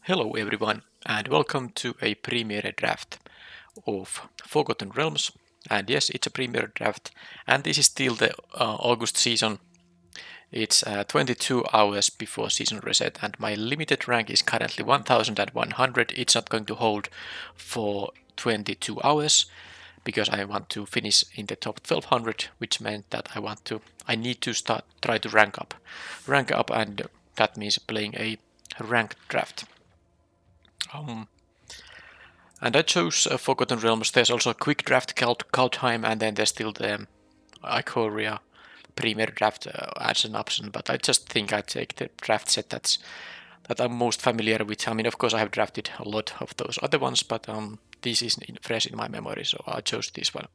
Hello everyone and welcome to a premiere draft of Forgotten Realms. And yes, it's a premiere draft and this is still the August season. It's 22 hours before season reset and my limited rank is currently 1100. It's not going to hold for 22 hours because I want to finish in the top 1200, which meant that I need to try to rank up, and that means playing a ranked draft. And I chose Forgotten Realms. There's also a quick draft Kaldheim, and then there's still the Ikoria Premier draft as an option. But I just think I take the draft set that I'm most familiar with. I mean, of course, I have drafted a lot of those other ones, but this is fresh in my memory, so I chose this one.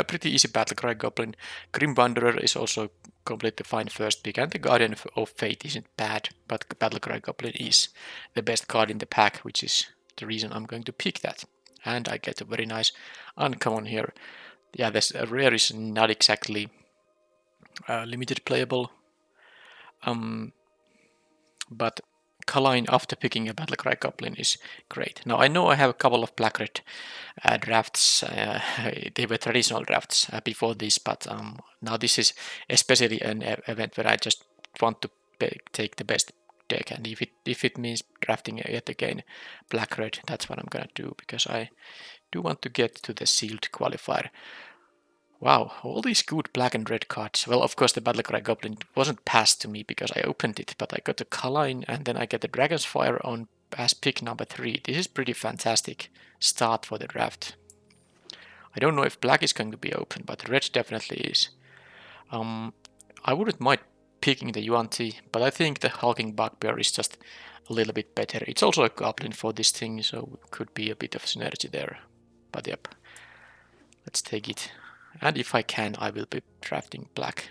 Pretty easy Battlecry Goblin. Grim Wanderer is also completely fine first pick, and the Guardian of Fate isn't bad, but Battlecry Goblin is the best card in the pack, which is the reason I'm going to pick that. And I get a very nice uncommon here. Yeah, this rare is not exactly limited playable, but Kaline after picking a Battlecry Goblin is great. Now I know I have a couple of black-red drafts. They were traditional drafts before this, but now this is especially an event where I just want to take the best deck, and if it means drafting yet again black-red, that's what I'm gonna do because I do want to get to the sealed qualifier. Wow, all these good black and red cards. Well, of course, the Battlecry Goblin wasn't passed to me because I opened it, but I got the Kaline and then I get the Dragon's Fire on as pick number 3. This is pretty fantastic start for the draft. I don't know if black is going to be open, but red definitely is. I wouldn't mind picking the Yuan-Ti, but I think the Hulking Bugbear is just a little bit better. It's also a Goblin for this thing, so could be a bit of synergy there. But yep, let's take it. And if I can, I will be drafting black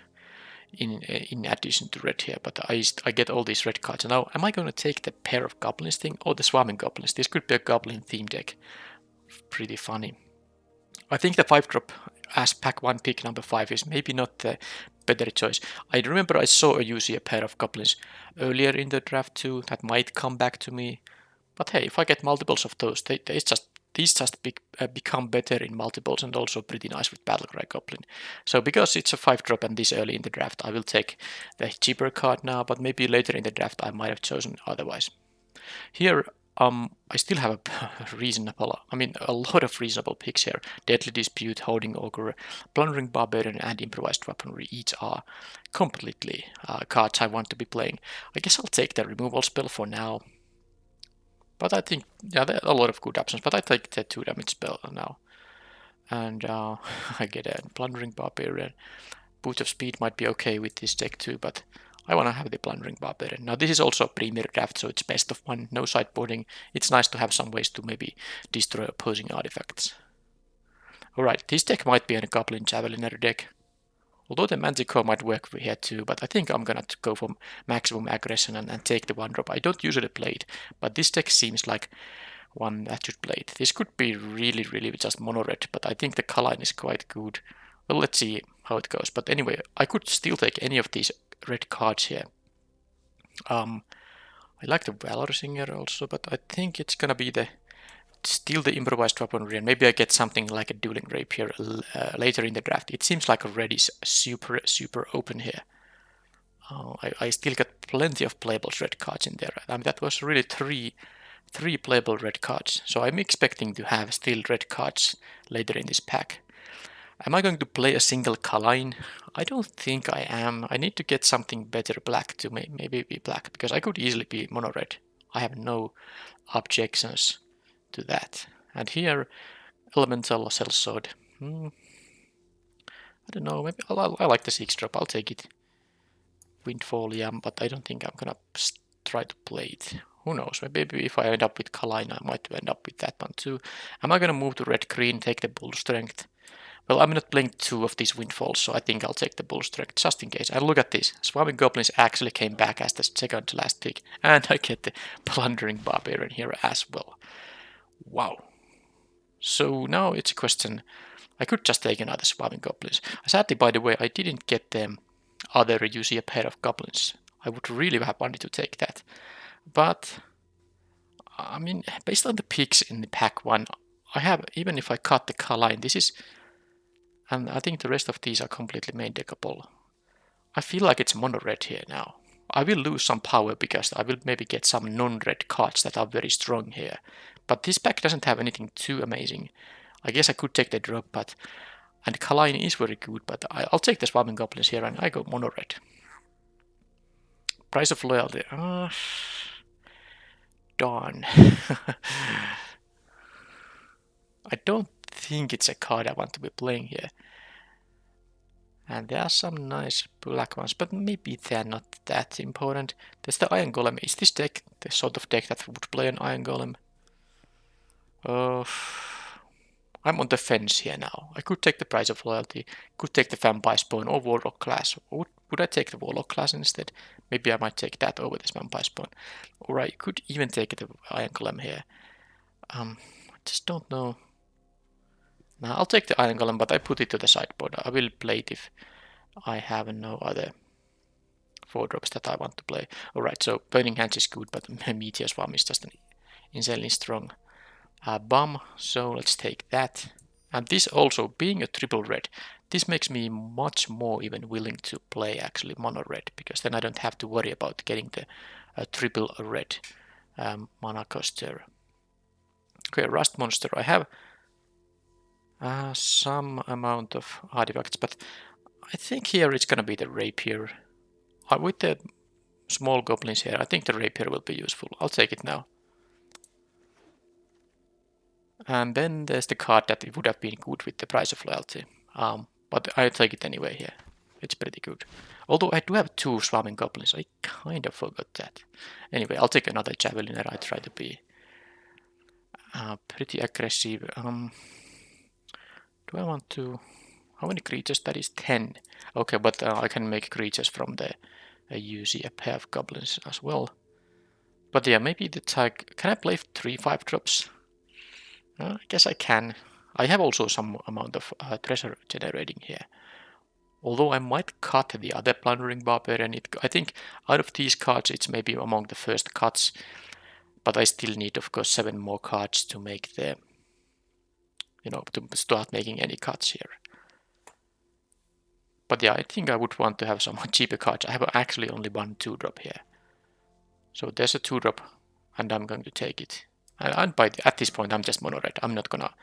in addition to red here. But I get all these red cards. Now, am I going to take the pair of goblins thing or the swarming goblins? This could be a goblin theme deck. Pretty funny. I think the 5-drop as pack 1 pick number 5 is maybe not the better choice. I remember I saw a pair of goblins earlier in the draft too. That might come back to me. But hey, if I get multiples of those, these just become better in multiples and also pretty nice with Battlecry Goblin. So because it's a 5-drop and this early in the draft, I will take the cheaper card now, but maybe later in the draft I might have chosen otherwise. Here, I still have a lot of reasonable picks here. Deadly Dispute, Hoarding Ogre, Plundering Barbarian, and Improvised Weaponry each are completely cards I want to be playing. I guess I'll take the removal spell for now. But I think, yeah, there are a lot of good options, but I take the 2 damage spell now. And I get a Plundering Barbarian. Boots of Speed might be okay with this deck too, but I want to have the Plundering Barbarian. Now this is also a premier draft, so it's best of 1, no sideboarding. It's nice to have some ways to maybe destroy opposing artifacts. Alright, this deck might be a Goblin Javeliner deck. Although the Manticore might work here too, but I think I'm gonna go for maximum aggression and take the 1-drop. I don't usually play it, but this deck seems like one that should play it. This could be really just mono-red, but I think the Kaline is quite good. Well, let's see how it goes. But anyway, I could still take any of these red cards here. I like the Valor Singer also, but I think it's gonna be still the Improvised Weaponry, and maybe I get something like a Dueling Rapier later in the draft. It seems like red is super open here. I still got plenty of playable red cards in there. I mean, that was really three playable red cards, so I'm expecting to have still red cards later in this pack. Am I going to play a single Kaline? I don't think I am. I need to get something better black to maybe be black, because I could easily be mono red. I have no objections to that. And here, Elemental Sellsword. I don't know, maybe I like the 6-drop, I'll take it. Windfall, yeah, but I don't think I'm gonna try to play it. Who knows, maybe if I end up with Kaline, I might end up with that one too. Am I gonna move to red-green, take the Bull Strength? Well, I'm not playing 2 of these Windfalls, so I think I'll take the Bull Strength, just in case. And look at this, Swarming Goblins actually came back as the second to last pick, and I get the Plundering Barbarian here as well. Wow. So now it's a question, I could just take another Swarming Goblins. Sadly, by the way, I didn't get them other pair of Goblins. I would really have wanted to take that. But I mean, based on the picks in the pack one, I have, even if I cut the Kaline, this is, and I think the rest of these are completely main deckable. I feel like it's mono red here now. I will lose some power because I will maybe get some non-red cards that are very strong here. But this pack doesn't have anything too amazing. I guess I could take the drop, but and Kaline is very good, but I'll take the Swarming Goblins here and I go mono red. Price of Loyalty. Darn. I don't think it's a card I want to be playing here. And there are some nice black ones, but maybe they're not that important. There's the Iron Golem. Is this deck the sort of deck that would play an Iron Golem? I'm on the fence here now. I could take the Price of Loyalty, could take the Vampire Spawn or Warlock class. Would I take the Warlock class instead? Maybe I might take that over this Vampire Spawn. Or I could even take the Iron Golem here. I just don't know. Now I'll take the Iron Golem, but I put it to the sideboard. I will play it if I have no other 4-drops that I want to play. Alright, so Burning Hands is good, but Meteor Swarm is just an insanely strong bomb, so let's take that. And this also, being a triple red, this makes me much more even willing to play actually mono red, because then I don't have to worry about getting the triple red mana coster. Okay, Rust Monster. I have some amount of artifacts, but I think here it's gonna be the Rapier. With the small goblins here, I think the Rapier will be useful. I'll take it now. And then there's the card that it would have been good with the Price of Loyalty. But I'll take it anyway here. It's pretty good. Although I do have 2 Swarming Goblins, I kind of forgot that. Anyway, I'll take another Javeliner. I try to be pretty aggressive. Do I want to... How many creatures? That is 10. Okay, but I can make creatures from the UC, a pair of goblins as well. But yeah, maybe the tag... Can I play 3 5-drops? I guess I can. I have also some amount of treasure generating here. Although I might cut the other Plundering Barbarian. I think out of these cards it's maybe among the first cuts. But I still need, of course, 7 more cards to make the... to start making any cuts here. But yeah, I think I would want to have some cheaper cards. I have actually only 1 2-drop here. So there's a 2-drop and I'm going to take it. And at this point I'm just mono red. I'm not gonna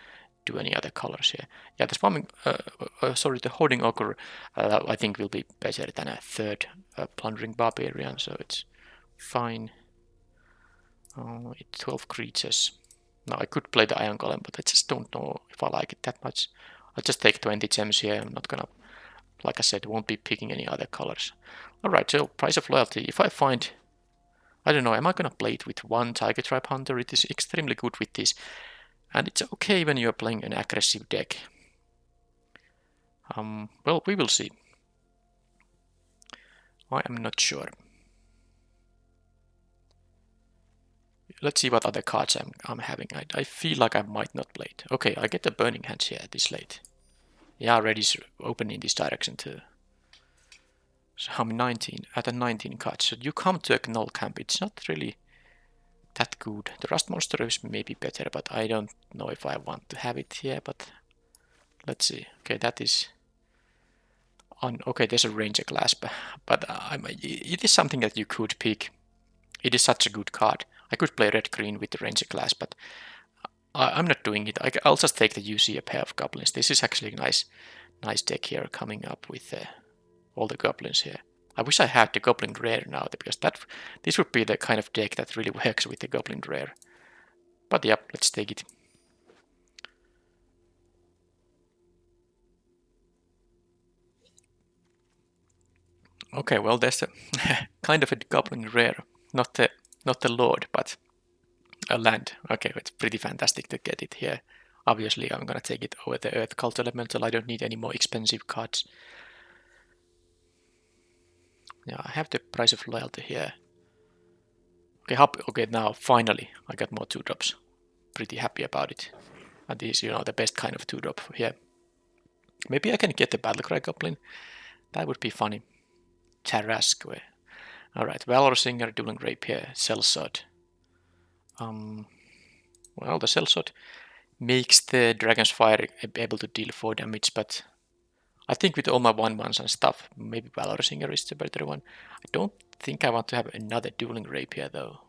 do any other colors here. Yeah, the Swarming, the Hoarding Ogre I think will be better than a 3rd Plundering Barbarian, so it's fine. It's 12 creatures. Now I could play the Iron Golem, but I just don't know if I like it that much. I'll just take 20 gems here. I'm not gonna, like I said, won't be picking any other colors. Alright, so Price of Loyalty. If I find... I don't know, am I gonna play it with 1 Tiger Tribe Hunter? It is extremely good with this. And it's okay when you're playing an aggressive deck. Well, we will see. I am not sure. Let's see what other cards I'm having. I feel like I might not play it. Okay, I get the Burning Hands here this late. Yeah, Ready's open in this direction too. So I'm 19, at a 19 cards. So you come to a null camp. It's not really that good. The Rust Monster is maybe better, but I don't know if I want to have it here, but let's see. Okay, that is... Okay, there's a Ranger class, but it is something that you could pick. It is such a good card. I could play red-green with the Ranger class, but I'm not doing it. I'll just take the UC, a pair of goblins. This is actually a nice deck here coming up with all the goblins here. I wish I had the Goblin Rare now, because this would be the kind of deck that really works with the Goblin Rare. But yeah, let's take it. Okay, well, there's a kind of a Goblin Rare, not the Lord, but a land. Okay, it's pretty fantastic to get it here. Obviously, I'm gonna take it over the Earth Cult Elemental. I don't need any more expensive cards. Yeah, I have the Price of Loyalty here. Okay, now finally I got more 2-drops. Pretty happy about it. And this is, the best kind of 2-drop here. Maybe I can get the Battlecry Goblin. That would be funny. Tarrasque. Alright, Valor Singer, Dueling Rapier, Sellsword. Well, the sellsword makes the Dragon's Fire able to deal 4 damage, but I think with all my 1/1s and stuff, maybe Valor Singer is the better one. I don't think I want to have another Dueling Rapier though.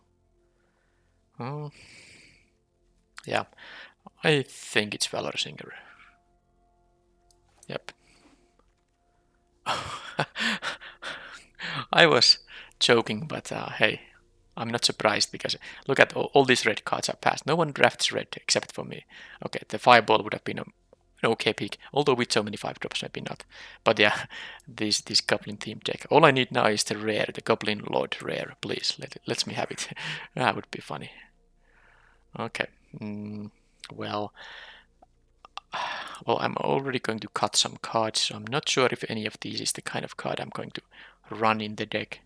Oh, yeah, I think it's Valor Singer. Yep. I was joking, but hey, I'm not surprised because look at all these red cards are passed. No one drafts red except for me. Okay, the Fireball would have been an okay pick, although with so many 5-drops, maybe not. But yeah, this Goblin theme deck. All I need now is the rare, the Goblin Lord rare. Please, let me have it. That would be funny. Okay. Well, well, I'm already going to cut some cards, so I'm not sure if any of these is the kind of card I'm going to run in the deck.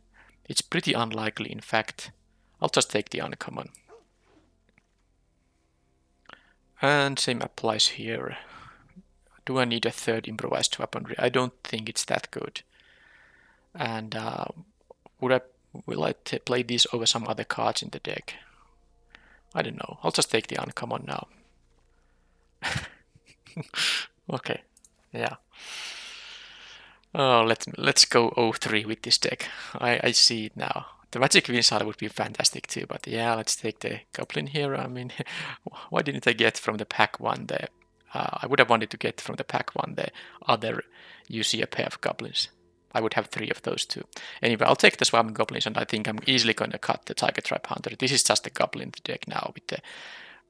It's pretty unlikely, in fact. I'll just take the uncommon. And same applies here. Do I need a third improvised weaponry? I don't think it's that good. And will I play these over some other cards in the deck? I don't know. I'll just take the uncommon now. Okay, yeah. Oh, let's go 0-3 with this deck. I see it now. The Magic Winside would be fantastic too, but yeah, let's take the Goblin here. I mean, why didn't I get from the pack one the... I would have wanted to get from the pack one the other you see a pair of Goblins. I would have 3 of those too. Anyway, I'll take the Swarming Goblins, and I think I'm easily going to cut the Tiger Tribe Hunter. This is just a Goblin deck now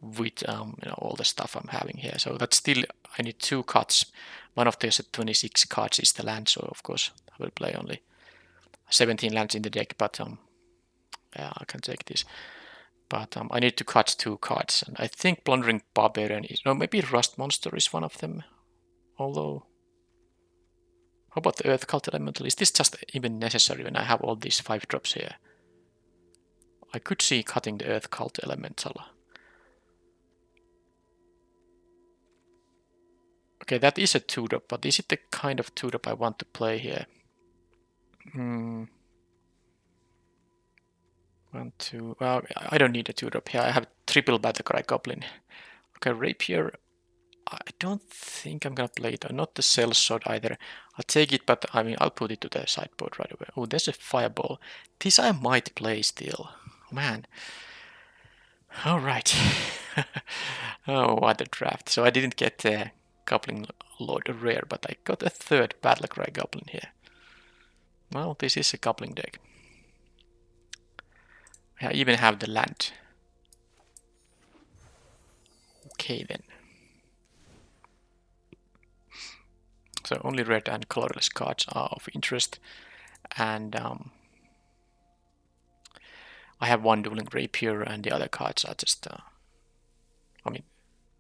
with all the stuff I'm having here. So that's still, I need 2 cuts. One of those 26 cards is the land, so of course I will play only 17 lands in the deck, but yeah, I can take this. But I need to cut 2 cards, and I think Plundering Barbarian is, no, maybe Rust Monster is one of them. Although, how about the Earth Cult Elemental? Is this just even necessary when I have all these 5-drops here? I could see cutting the Earth Cult Elemental. Okay, that is a 2-drop, but is it the kind of 2-drop I want to play here? 1, 2. Well, I don't need a 2-drop here. I have triple Battlecry Goblin. Okay, Rapier. I don't think I'm gonna play it. Not the Sellsword either. I'll take it, but I mean, I'll put it to the sideboard right away. Oh, there's a Fireball. This I might play still. Man. All right. Oh, what a draft. So I didn't get the Goblin Lord rare, but I got a 3rd Battlecry Goblin here. Well, this is a Goblin deck. I even have the land. Okay then. So only red and colorless cards are of interest, and I have 1 Dueling Rapier, and the other cards are just. I mean,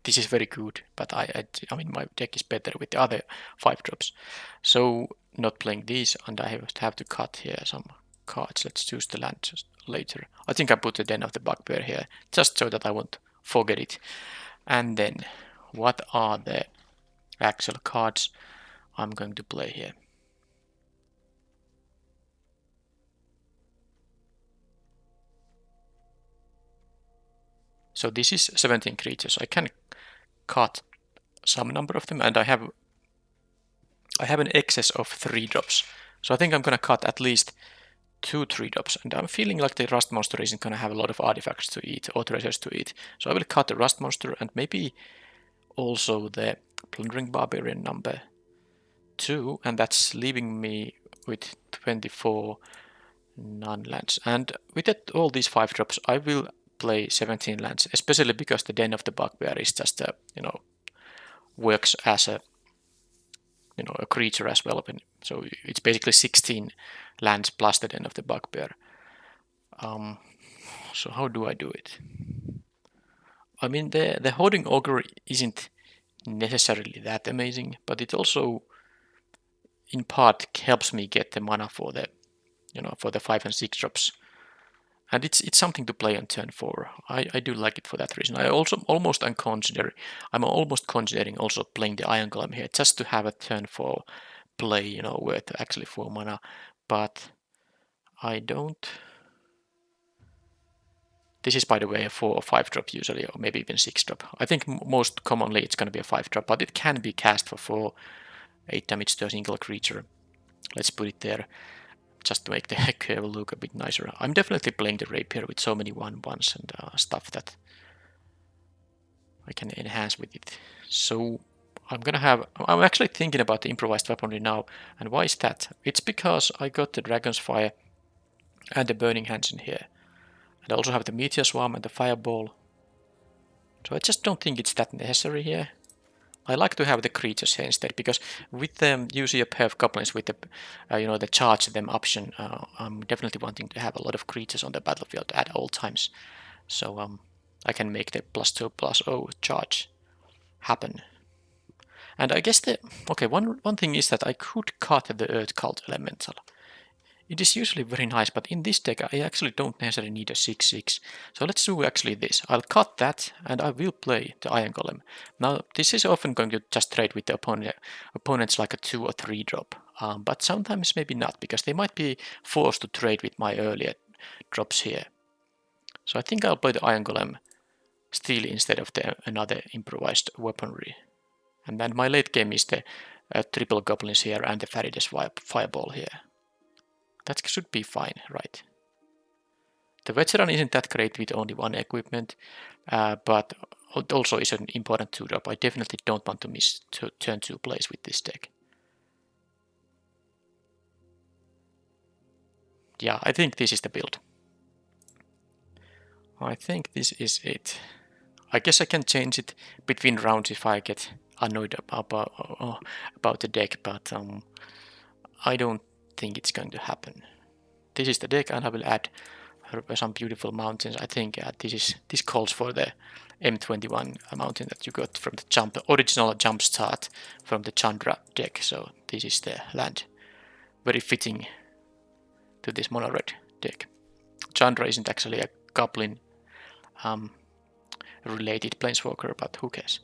this is very good, but I mean my deck is better with the other 5-drops. So not playing these, and I have to cut here some cards. Let's choose the land just later. I think I put the Den of the Bugbear here, just so that I won't forget it. And then, what are the actual cards I'm going to play here? So this is 17 creatures. I can cut some number of them, and I have an excess of 3-drops. So I think I'm gonna cut at least 2 3-drops, and I'm feeling like the Rust Monster isn't gonna have a lot of artifacts to eat or treasures to eat. So I will cut the Rust Monster and maybe also the Plundering Barbarian number 2, and that's leaving me with 24 non-lands. And with all these 5-drops, I will play 17 lands, especially because the Den of the Bugbear is just a, works as a a creature as well. So it's basically 16 lands plus the Den of the Bugbear. So how do I do it? I mean, the Hoarding Ogre isn't necessarily that amazing, but it also in part helps me get the mana for the for the 5 and 6-drops. And it's something to play on turn 4. I do like it for that reason. I'm almost considering also playing the Iron Golem here, just to have a turn 4 play, worth actually 4 mana. But I don't This is, by the way, a 4 or 5 drop usually, or maybe even 6 drop. I think most commonly it's going to be a 5 drop, but it can be cast for 4, 8 damage to a single creature. Let's put it there, just to make the curve look a bit nicer. I'm definitely playing the rapier with so many 1/1s and stuff that I can enhance with it. So I'm actually thinking about the improvised weaponry now, and why is that? It's because I got the Dragon's Fire and the Burning Hands in here. And I also have the Meteor Swarm and the Fireball. So I just don't think it's that necessary here. I like to have the creatures here instead, because with using a pair of goblins with the the charge them option, I'm definitely wanting to have a lot of creatures on the battlefield at all times. So I can make the +2/+0 charge happen. And I guess one thing is that I could cut the Earth Cult Elemental. It is usually very nice, but in this deck I actually don't necessarily need a 6/6. So let's do actually this. I'll cut that and I will play the Iron Golem. Now this is often going to just trade with the opponents like a 2 or 3 drop. But sometimes maybe not, because they might be forced to trade with my earlier drops here. So I think I'll play the Iron Golem still instead of another improvised weaponry. And then my late game is the triple goblins here and the Farideh's Fireball here. That should be fine, right? The veteran isn't that great with only 1 equipment, but it also is an important 2-drop. I definitely don't want to miss turn 2 plays with this deck. Yeah, I think this is the build. I think this is it. I guess I can change it between rounds if I get annoyed about the deck, but I don't think it's going to happen. This is the deck, and I will add some beautiful mountains. I think this calls for the M21 mountain that you got from the original jump start from the Chandra deck. So this is the land, very fitting to this mono red deck. Chandra isn't actually a goblin related planeswalker, but who cares?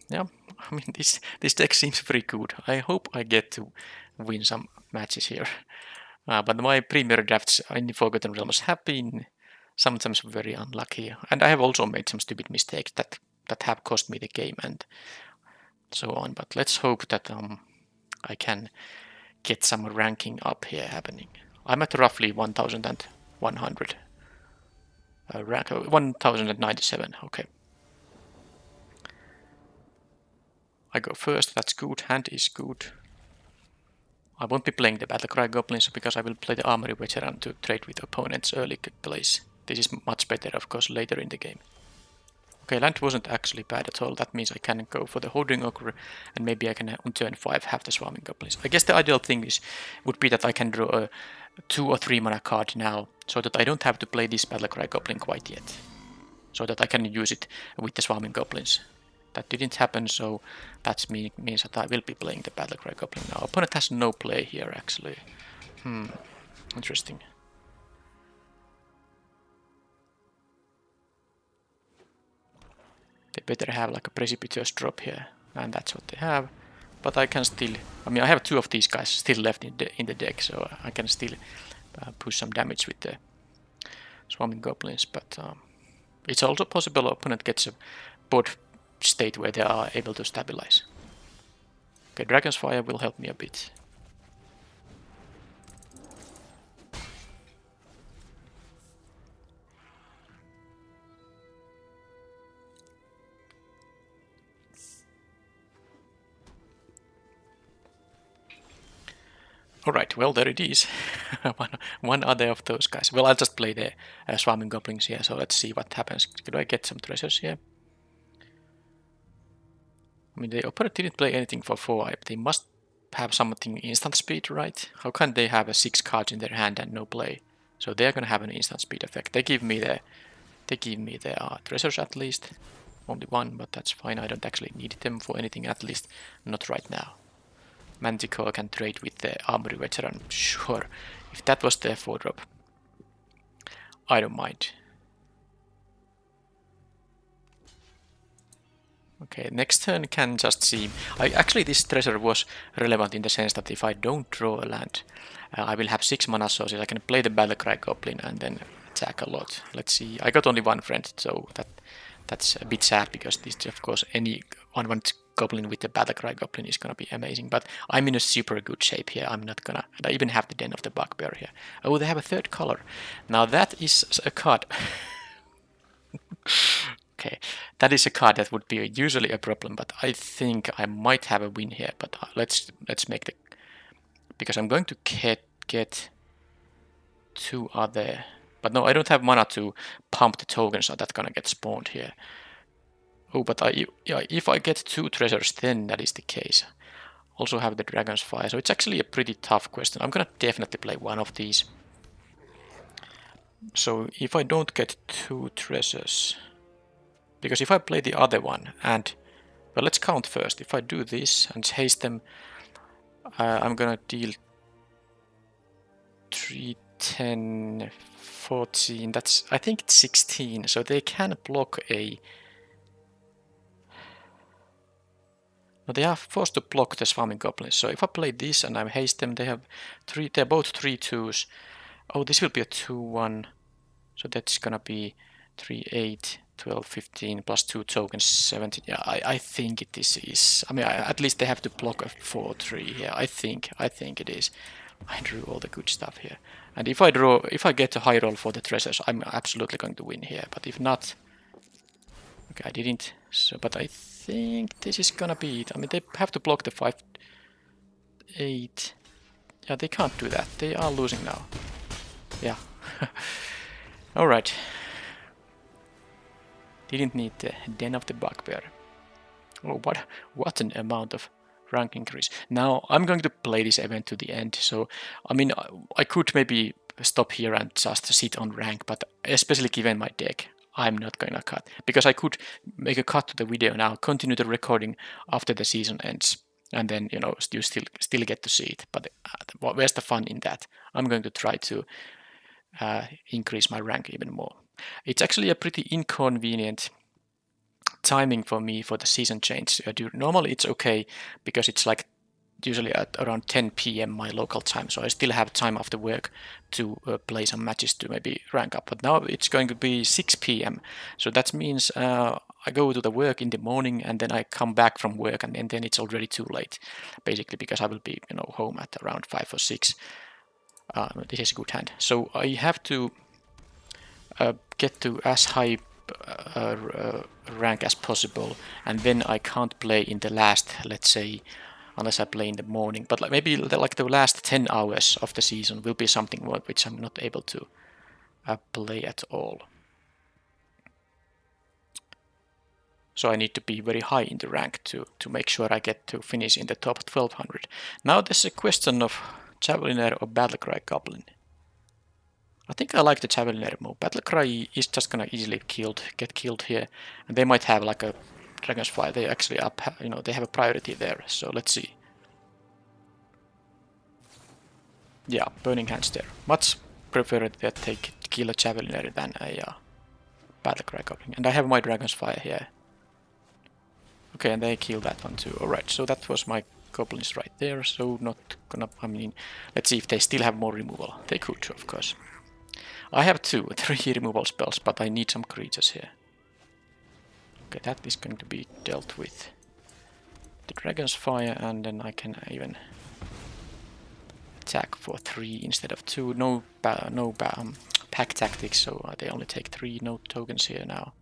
Yeah, I mean this deck seems very good. I hope I get to win some matches here. But my premier drafts in the Forgotten Realms have been sometimes very unlucky, and I have also made some stupid mistakes that have cost me the game and so on. But let's hope that I can get some ranking up here happening. I'm at roughly 1100. Rank 1097. Okay. I go first. That's good. Hand is good. I won't be playing the Battlecry Goblins because I will play the Armory Veteran to trade with opponents early plays. This is much better, of course, later in the game. Okay, land wasn't actually bad at all. That means I can go for the Holding Ogre, and maybe I can on turn 5 have the Swarming Goblins. I guess the ideal thing would be that I can draw a 2 or 3 mana card now, so that I don't have to play this Battlecry Goblin quite yet. So that I can use it with the Swarming Goblins. That didn't happen, so that means that I will be playing the Battlecry Goblin now. Opponent has no play here, actually. Interesting. They better have like a precipitous drop here, and that's what they have. But I can still, I have 2 of these guys still left in the deck, so I can still push some damage with the Swarming Goblins. But it's also possible opponent gets a board state where they are able to stabilize. Okay, Dragon's Fire will help me a bit. Alright, well there it is. one other of those guys. Well, I'll just play the Swarming Goblins here, so let's see what happens. Could I get some treasures here? I mean, the opponent didn't play anything for 4. They must have something instant speed, right? How can they have 6 cards in their hand and no play? So they're gonna have an instant speed effect. They give me the treasures at least. Only 1, but that's fine. I don't actually need them for anything, at least not right now. Manticore can trade with the Armory Veteran. Sure, if that was their 4-drop, I don't mind. Okay, next turn can just seem... Actually, this treasure was relevant in the sense that if I don't draw a land, I will have 6 mana sources. I can play the Battlecry Goblin and then attack a lot. Let's see. I got only one friend, so that's a bit sad because this, of course, any unwanted goblin with the Battlecry goblin is gonna be amazing. But I'm in a super good shape here. I'm not gonna. And I even have the Den of the Bugbear here. Oh, they have a third color. Now that is a card. Okay, that is a card that would be usually a problem, but I think I might have a win here. But let's make the, because I'm going to get two other. But no, I don't have mana to pump the tokens, so that's gonna get spawned here. Oh, but yeah, if I get two treasures, then that is the case. Also have the Dragon's Fire, so it's actually a pretty tough question. I'm gonna definitely play one of these. So if I don't get two treasures, because if I play the other one and, well, let's count first. If I do this and haste them, I'm gonna deal 3, 10, 14. That's, I think it's 16. So they can block a. No, they are forced to block the swarming goblins. So if I play this and I haste them, they have three. They're both 3/2s. Oh, this will be a 2/1. So that's gonna be 3, 8, 12, 15 plus 2 tokens, 17. Yeah, I think this is. I mean, at least they have to block a 4/3 here. I think it is. I drew all the good stuff here, and if I get a high roll for the treasures, I'm absolutely going to win here. But if not, okay, I didn't. So, but I think this is gonna be it. I mean, they have to block the 5, 8. Yeah, they can't do that. They are losing now. Yeah. All right. Didn't need the Den of the Bugbear. Oh, what an amount of rank increase. Now, I'm going to play this event to the end, so, I mean, I could maybe stop here and just sit on rank, but especially given my deck, I'm not gonna cut. Because I could make a cut to the video now, continue the recording after the season ends, and then, you know, you still get to see it. But where's the fun in that? I'm going to try to increase my rank even more. It's actually a pretty inconvenient timing for me for the season change. Normally it's okay because it's like usually at around 10 p.m. my local time, so I still have time after work to play some matches to maybe rank up. But now it's going to be 6 p.m. So that means I go to the work in the morning and then I come back from work and then it's already too late, basically, because I will be, you know, home at around 5 or 6. This is a good hand. So I have to get to as high rank as possible, and then I can't play in the last, let's say, unless I play in the morning. But maybe like the last 10 hours of the season will be something which I'm not able to play at all. So I need to be very high in the rank to make sure I get to finish in the top 1200. Now there's a question of Javeliner or Battlecry Goblin. I think I like the Javeliner more. Battlecry is just gonna easily get killed here, and they might have like a Dragon's Fire. They actually you know, they have a priority there. So let's see. Yeah, Burning Hands there. Much prefer that they kill a Javeliner than a Battlecry Goblin. And I have my Dragon's Fire here. Okay, and they kill that one too. Alright, so that was my goblins right there. So not gonna. I mean, let's see if they still have more removal. They could, of course. I have 3 removal spells, but I need some creatures here. Okay, that is going to be dealt with. The Dragon's Fire, and then I can even attack for 3 instead of 2. No pack tactics, so they only take 3. No tokens here now.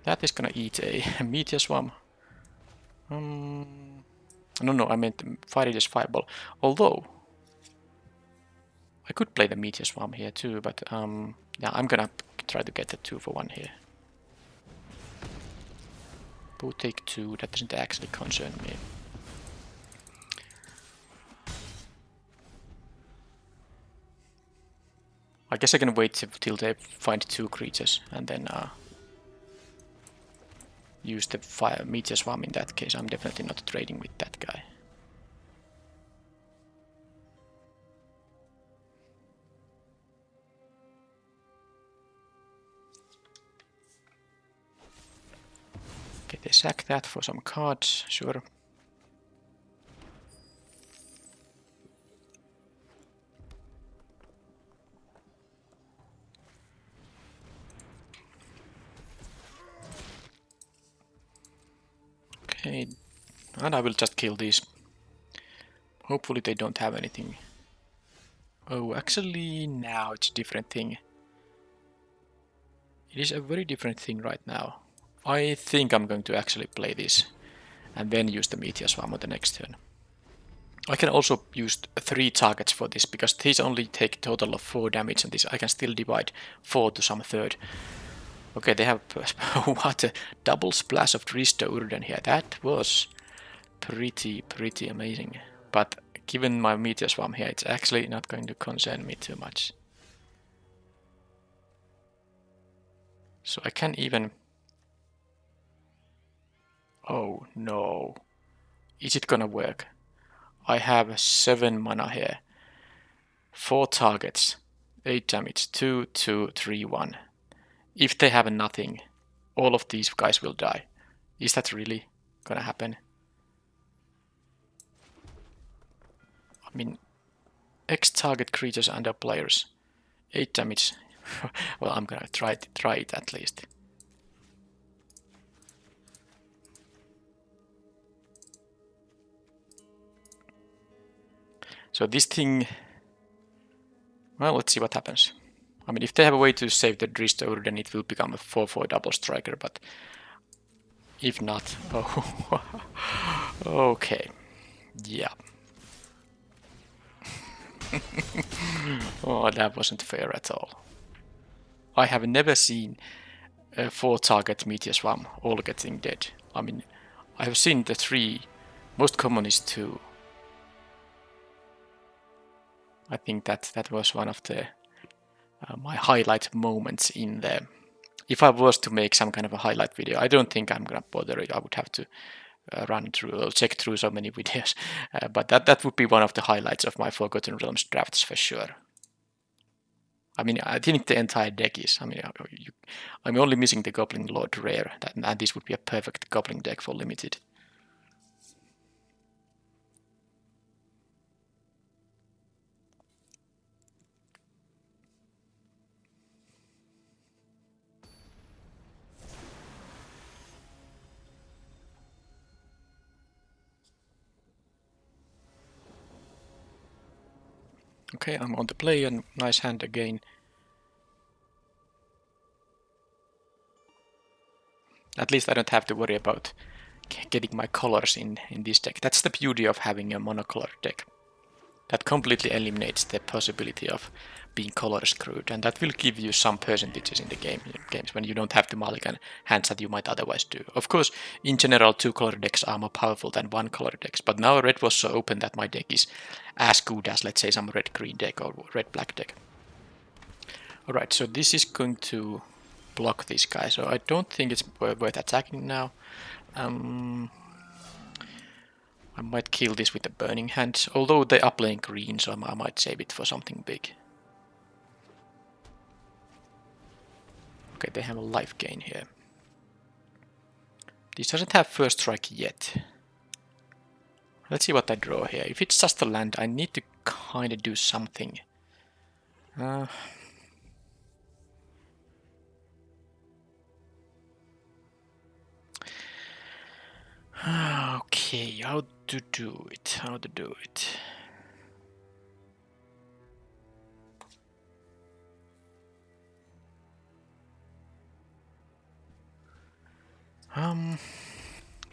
That is gonna eat a Meteor Swarm. No, I meant Fire Eater's Fireball. Although I could play the Meteor Swarm here too, but yeah, I'm gonna try to get the 2-for-1 here. Both take 2, that doesn't actually concern me. I guess I can wait till they find 2 creatures and then use the Fire Meteor Swarm in that case. I'm definitely not trading with that guy. Okay, they sack that for some cards, sure. Okay, and I will just kill these. Hopefully they don't have anything. Oh, actually now it's a different thing. It is a very different thing right now. I think I'm going to actually play this and then use the Meteor Swarm on the next turn. I can also use 3 targets for this because these only take a total of 4 damage and this I can still divide 4 to some third. Okay, they have what a double splash of Dristo Urden here. That was pretty amazing. But given my Meteor Swarm here, it's actually not going to concern me too much. So I can even... Oh no. Is it gonna work? I have 7 mana here. 4 targets. 8 damage. 2, 2, 3, 1. If they have nothing, all of these guys will die. Is that really gonna happen? I mean, X target creatures and their players. 8 damage. Well, I'm gonna try it at least. So this thing... Well, let's see what happens. I mean, if they have a way to save the Dristo, then it will become a 4/4 double striker, but if not... Oh, okay. Yeah. Oh, that wasn't fair at all. I have never seen a 4 target Meteor Swarm all getting dead. I mean, I have seen the 3, most common is 2. I think that was one of the my highlight moments in the... If I was to make some kind of a highlight video, I don't think I'm gonna bother it. I would have to run through or check through so many videos, but that would be one of the highlights of my Forgotten Realms drafts for sure. I mean, I think the entire deck is. I mean, I'm only missing the Goblin Lord rare, and this would be a perfect Goblin deck for limited. Okay, I'm on the play and nice hand again. At least I don't have to worry about getting my colors in this deck. That's the beauty of having a monocolor deck. That completely eliminates the possibility of being color screwed, and that will give you some percentages in the games when you don't have to mulligan hands that you might otherwise do. Of course, in general, 2 color decks are more powerful than 1 color decks, but now red was so open that my deck is as good as, let's say, some red-green deck or red-black deck. Alright, so this is going to block this guy, so I don't think it's worth attacking now. I might kill this with the Burning Hands, although they are playing green, so I might save it for something big. Okay, they have a life gain here. This doesn't have first strike yet. Let's see what I draw here. If it's just a land, I need to kind of do something. Okay, how to do it?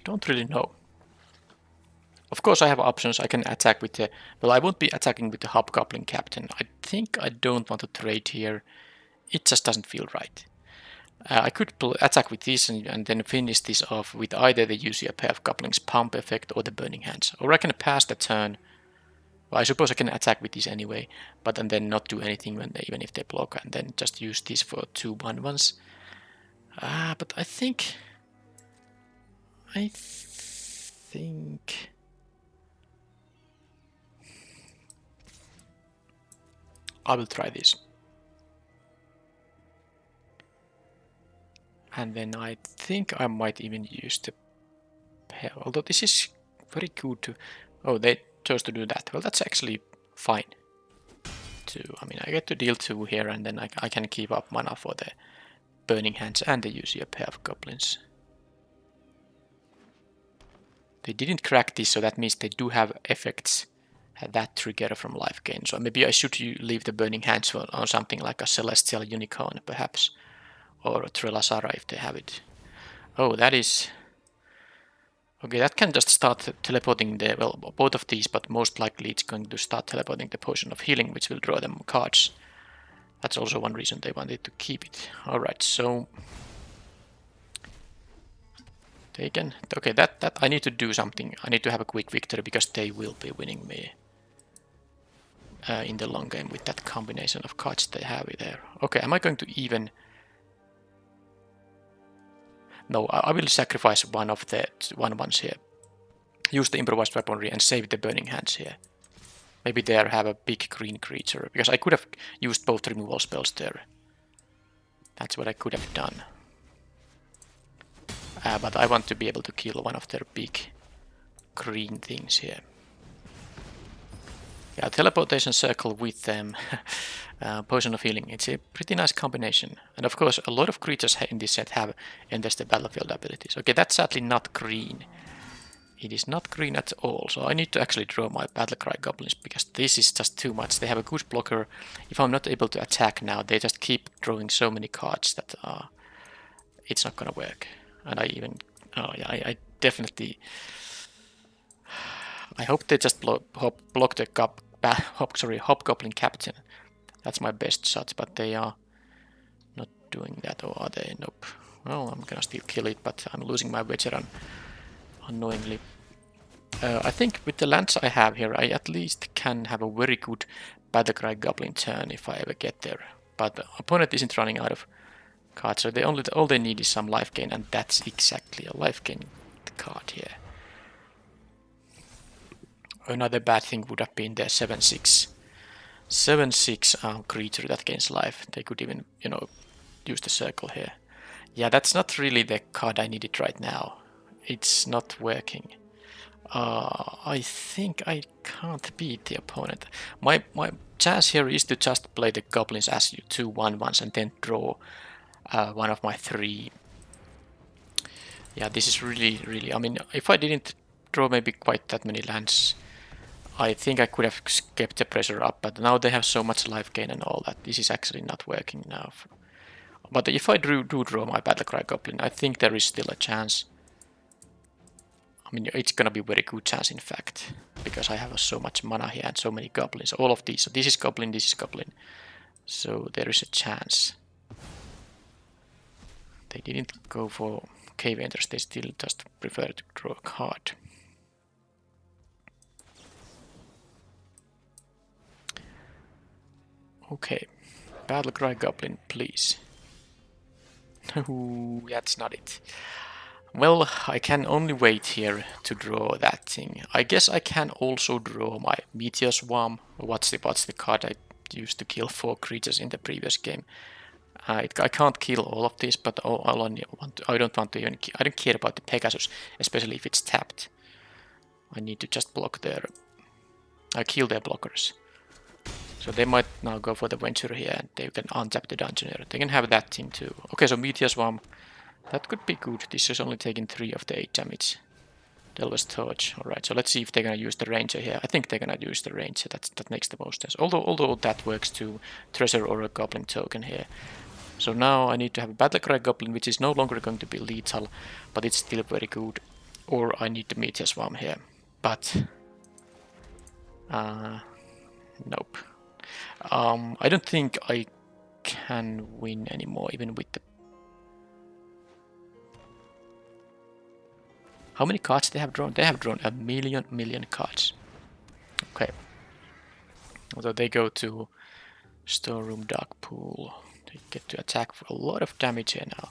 Don't really know. Of course I have options. I can attack with the... Well, I won't be attacking with the Hobgoblin Captain. I think I don't want to trade here. It just doesn't feel right. I could attack with this and then finish this off with either the use a pair of Goblins pump effect or the Burning Hands. Or I can pass the turn. Well, I suppose I can attack with this anyway, but then not do anything even if they block, and then just use this for 2 1/1s. But I think I will try this. And then I think I might even use the pair, although this is very good to... Oh, they chose to do that. Well, that's actually fine. I mean, I get to deal 2 here, and then I can keep up mana for the Burning Hands and the use a pair of Goblins. They didn't crack this, so that means they do have effects that trigger from life gain. So maybe I should leave the Burning Hands on something like a Celestial Unicorn, perhaps, or a Trelasara if they have it. Oh, that is... Okay, that can just start teleporting the... Well, both of these, but most likely it's going to start teleporting the Potion of Healing, which will draw them cards. That's also one reason they wanted to keep it. Alright, so... They can... Okay, that I need to do something. I need to have a quick victory, because they will be winning me in the long game with that combination of cards they have there. Okay, am I going to even... No, I will sacrifice one of the 1/1s here. Use the improvised weaponry and save the Burning Hands here. Maybe there have a big green creature, because I could have used both removal spells there. That's what I could have done. But I want to be able to kill one of their big green things here. Yeah, teleportation circle with them. Potion of Healing. It's a pretty nice combination. And of course, a lot of creatures in this set have enters the battlefield abilities. Okay, that's sadly not green. It is not green at all. So I need to actually draw my Battlecry Goblins, because this is just too much. They have a good blocker. If I'm not able to attack now, they just keep drawing so many cards that it's not gonna work. And I even... Oh yeah, I definitely... I hope they just block the Hobgoblin Captain. That's my best shot, but they are not doing that, or are they? Nope. Well, I'm gonna still kill it, but I'm losing my veteran unknowingly. I think with the lands I have here, I at least can have a very good Battlecry Goblin turn if I ever get there. But the opponent isn't running out of cards, so all they need is some life gain, and that's exactly a life gain card here. Another bad thing would have been their 7/6 creature that gains life. They could even, you know, use the circle here. Yeah, that's not really the card I needed right now. It's not working. I think I can't beat the opponent. My chance here is to just play the goblins as 2 1/1s and then draw one of my 3. Yeah, this is really... I mean, if I didn't draw maybe quite that many lands, I think I could have kept the pressure up, but now they have so much life gain and all that. This is actually not working now. But if I do draw my Battlecry Goblin, I think there is still a chance. I mean, it's gonna be a very good chance, in fact, because I have so much mana here and so many goblins. All of these. So this is goblin, this is goblin. So there is a chance. They didn't go for Cave Enters, they still just prefer to draw a card. Okay, Battlecry Goblin, please. No, that's not it. Well, I can only wait here to draw that thing. I guess I can also draw my Meteor Swarm. What's the card I used to kill 4 creatures in the previous game? I can't kill all of these, but I don't want to even... I don't care about the Pegasus, especially if it's tapped. I need to just block I kill their blockers. So they might now go for the Venture here, and they can untap the Dungeoneer. They can have that thing too. Okay, so Meteor Swarm, that could be good. This is only taking 3 of the 8 damage. Delver's Torch. Alright, so let's see if they're gonna use the Ranger here. I think they're gonna use the Ranger. That makes the most sense. Although that works to Treasure or a Goblin token here. So now I need to have a Battlecry Goblin, which is no longer going to be lethal, but it's still very good. Or I need the Meteor Swarm here. But... nope. I don't think I can win anymore, even with the... How many cards they have drawn? They have drawn a million cards. Okay. Although they go to Storeroom Dark Pool. They get to attack for a lot of damage here now.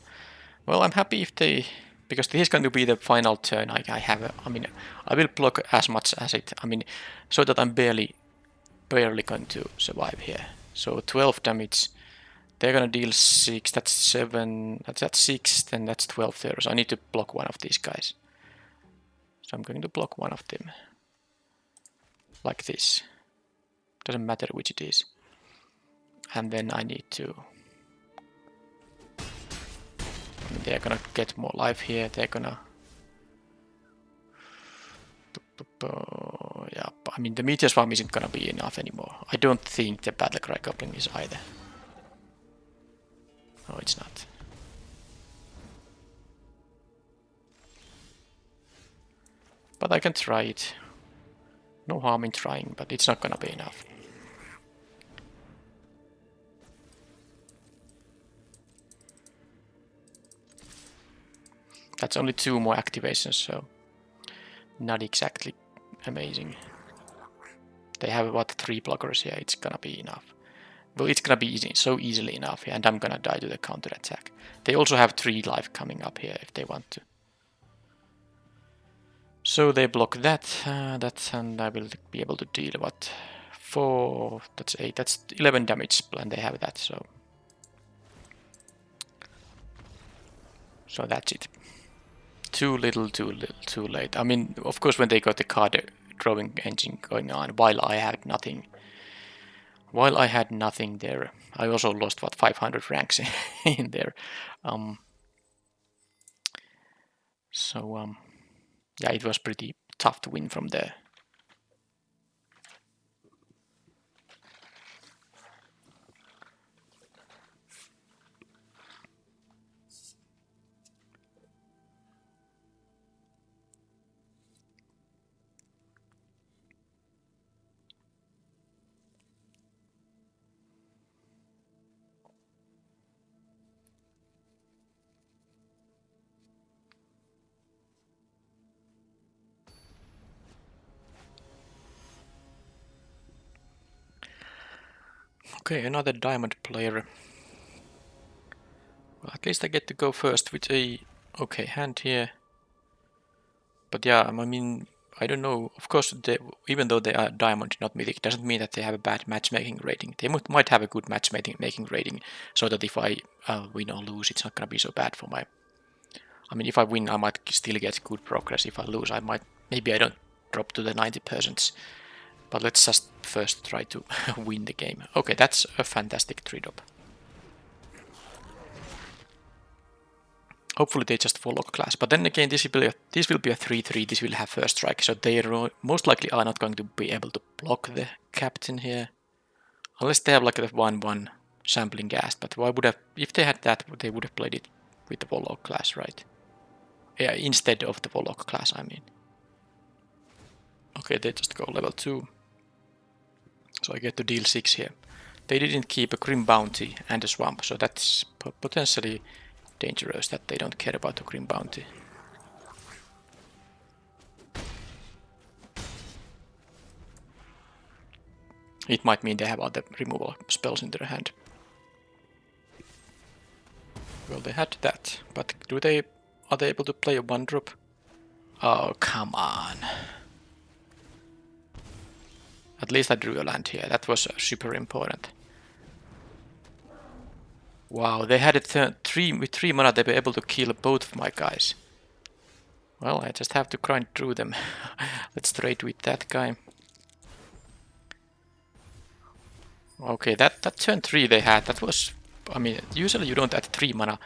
Well, I'm happy if they... Because this is going to be the final turn I have. I mean, I will block as much as it... I mean, so that I'm barely going to survive here. So 12 damage. They're gonna deal 6. That's 7. That's 6. Then that's 12 there. So I need to block one of these guys. So I'm going to block one of them. Like this. Doesn't matter which it is. And then I need to... they're gonna get more life here. They're gonna... Yeah, I mean, the meteor swarm isn't gonna be enough anymore. I don't think the battlecry goblin is either. No, it's not. But I can try it. No harm in trying, but it's not gonna be enough. That's only 2 more activations, so not exactly amazing. They have about 3 blockers here, it's gonna be enough. Well, it's gonna be easy, so easily enough, and I'm gonna die to the counter attack. They also have 3 life coming up here if they want to. So they block that, and I will be able to deal what? 4, that's 8, that's 11 damage, and they have that, so that's it. Too little, too late. I mean, of course, when they got the card drawing engine going on, while I had nothing there, I also lost what 500 ranks in there. Yeah, it was pretty tough to win from there. Okay, another diamond player. Well, at least I get to go first with a okay hand here. But yeah, I mean, I don't know. Of course, even though they are diamond, not mythic, doesn't mean that they have a bad matchmaking rating. They might have a good matchmaking rating, so that if I win or lose, it's not gonna be so bad for my. I mean, if I win, I might still get good progress. If I lose, maybe I don't drop to the 90%. But let's just first try to win the game. Okay, that's a fantastic 3-drop. Hopefully they just follow class. But then again, this will be a 3-3. This will have first strike, so they most likely are not going to be able to block the captain here, unless they have like a 1-1 sampling gas. But why would have? If they had that, they would have played it with the Warlock class, right? Yeah, instead of the Warlock class, I mean. Okay, they just go level 2. So I get to deal 6 here. They didn't keep a Grim Bounty and a Swamp, so that's potentially dangerous that they don't care about the Grim Bounty. It might mean they have other removal spells in their hand. Well, they had that, but are they able to play a 1-drop? Oh, come on. At least I drew a land here. That was super important. Wow, they had it with 3 mana. They were able to kill both of my guys. Well, I just have to grind through them. Let's trade with that guy. Okay, that turn 3 they had, that was... I mean, usually you don't at 3 mana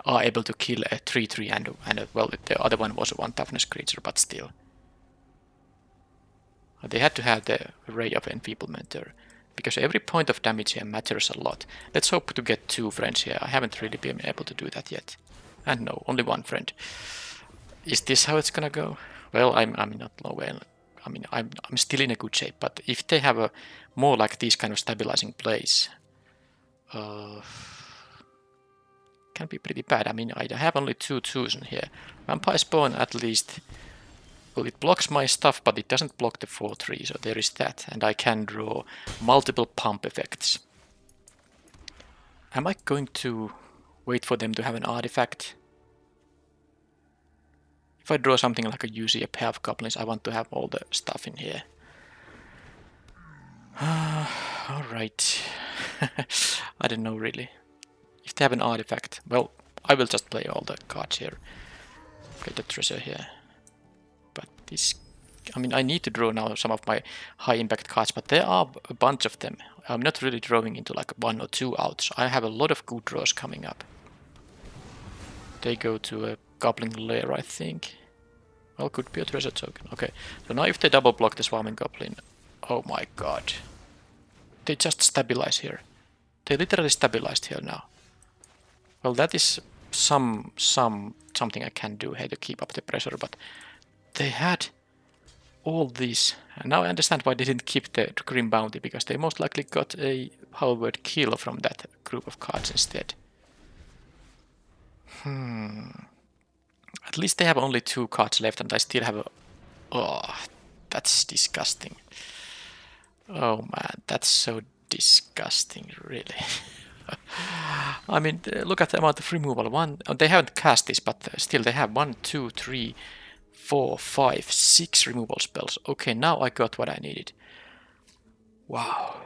are able to kill a 3-3 and well, the other one was a 1 toughness creature, but still. They had to have the Ray of Enfeeblement there, because every point of damage here matters a lot. Let's hope to get 2 friends here. I haven't really been able to do that yet. And no, only 1 friend. Is this how it's gonna go? Well, I'm not low. I mean, I'm still in a good shape, but if they have a more like these kind of stabilizing plays, can be pretty bad. I mean, I have only 2 chosen here. Vampire Spawn at least. Well, it blocks my stuff, but it doesn't block the 4-3, so there is that. And I can draw multiple pump effects. Am I going to wait for them to have an artifact? If I draw something like a pair of goblins, I want to have all the stuff in here. Alright. I don't know really. If they have an artifact, well, I will just play all the cards here. Get the treasure here. But this... I mean, I need to draw now some of my high impact cards, but there are a bunch of them. I'm not really drawing into like 1 or 2 outs. I have a lot of good draws coming up. They go to a Goblin Lair, I think. Well, could be a treasure token. Okay, so now if they double block the Swarming Goblin, oh my god. They just stabilize here. They literally stabilized here now. Well, that is something I can do here to keep up the pressure, but they had all these. And now I understand why they didn't keep the Grim Bounty, because they most likely got a power word kill from that group of cards instead. At least they have only 2 cards left, and I still have a... Oh, that's disgusting. Oh man, that's so disgusting, really. I mean, look at the amount of removal. They haven't cast this, but still they have 1, 2, 3, 4, 5, 6 removal spells. Okay, now I got what I needed. Wow.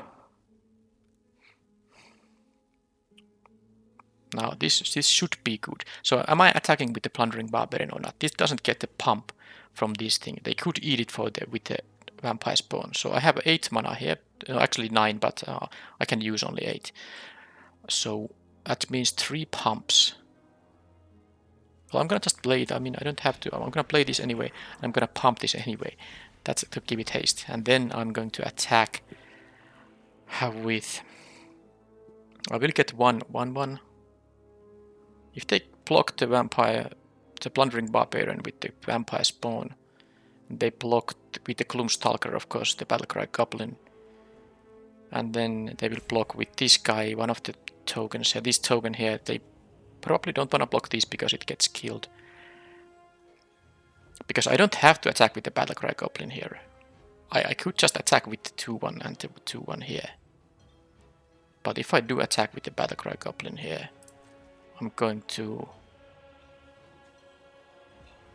Now this should be good. So am I attacking with the Plundering Barbarian or not? This doesn't get the pump from this thing. They could eat it with the Vampire Spawn. So I have 8 mana here. Actually 9, but I can use only 8. So that means 3 pumps. Well, I'm gonna just play it. I mean, I don't have to. I'm gonna play this anyway. I'm gonna pump this anyway. That's to give it haste. And then I'm going to attack with... I will get 1/1. If they block the Plundering Barbarian with the Vampire Spawn, they blocked with the Gloomstalker, of course, the Battlecry Goblin. And then they will block with this guy, one of the tokens. This token here, they probably don't want to block this because it gets killed. Because I don't have to attack with the Battlecry Goblin here. I could just attack with the 2/1 and the 2/1 here. But if I do attack with the Battlecry Goblin here, I'm going to...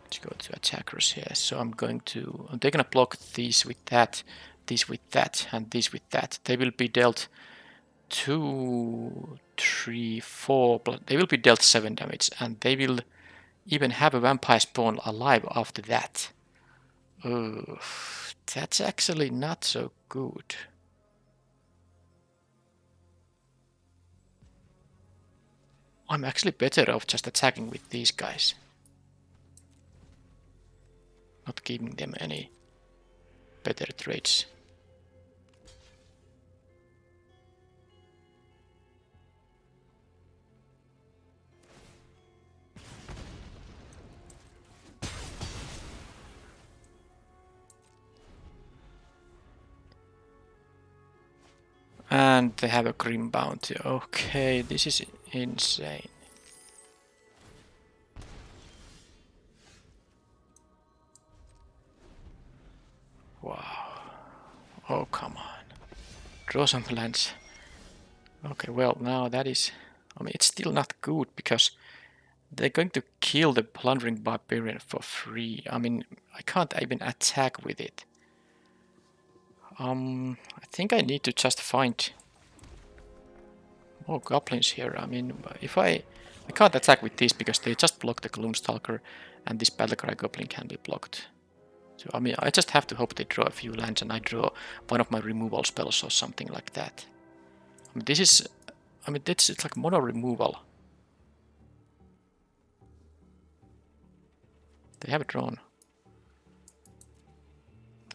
Let's go to attackers here. So I'm going to... They're going to block these with that, this with that, and this with that. They will be dealt 2, 3, 4... They will be dealt 7 damage, and they will even have a Vampire Spawn alive after that. Oh, that's actually not so good. I'm actually better off just attacking with these guys. Not giving them any better trades. And they have a Grim Bounty. Okay, this is insane. Wow. Oh, come on. Draw some lands. Okay, well, now that is... I mean, it's still not good because they're going to kill the Plundering Barbarian for free. I mean, I can't even attack with it. I think I need to just find more goblins here. I mean, if I can't attack with these because they just block the Gloomstalker, and this Battlecry Goblin can be blocked. So I mean, I just have to hope they draw a few lands and I draw one of my removal spells or something like that. I mean, this is... I mean, it's like mono removal. They have drawn.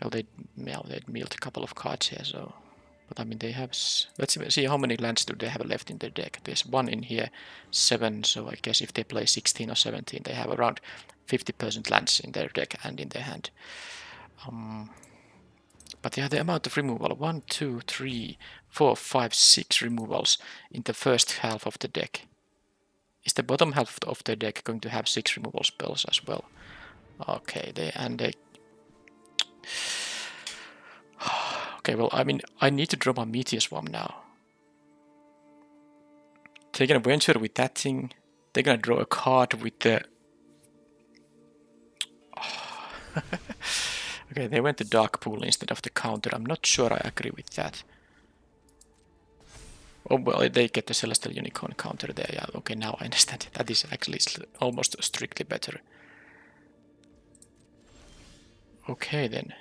Well, they milled a couple of cards here, so... But I mean, they have... Let's see how many lands do they have left in their deck. There's 1 in here, 7, so I guess if they play 16 or 17, they have around 50% lands in their deck and in their hand. But yeah, the amount of removal, 1, 2, 3, 4, 5, 6 removals in the first half of the deck. Is the bottom half of the deck going to have 6 removal spells as well? Okay, okay, well, I mean, I need to draw my Meteor Swarm now. They're gonna venture with that thing. They're gonna draw a card with the... Okay, they went to Dark Pool instead of the counter. I'm not sure I agree with that. Oh, well, they get the Celestial Unicorn counter there. Yeah, okay, now I understand. That is actually almost strictly better. Okay, then.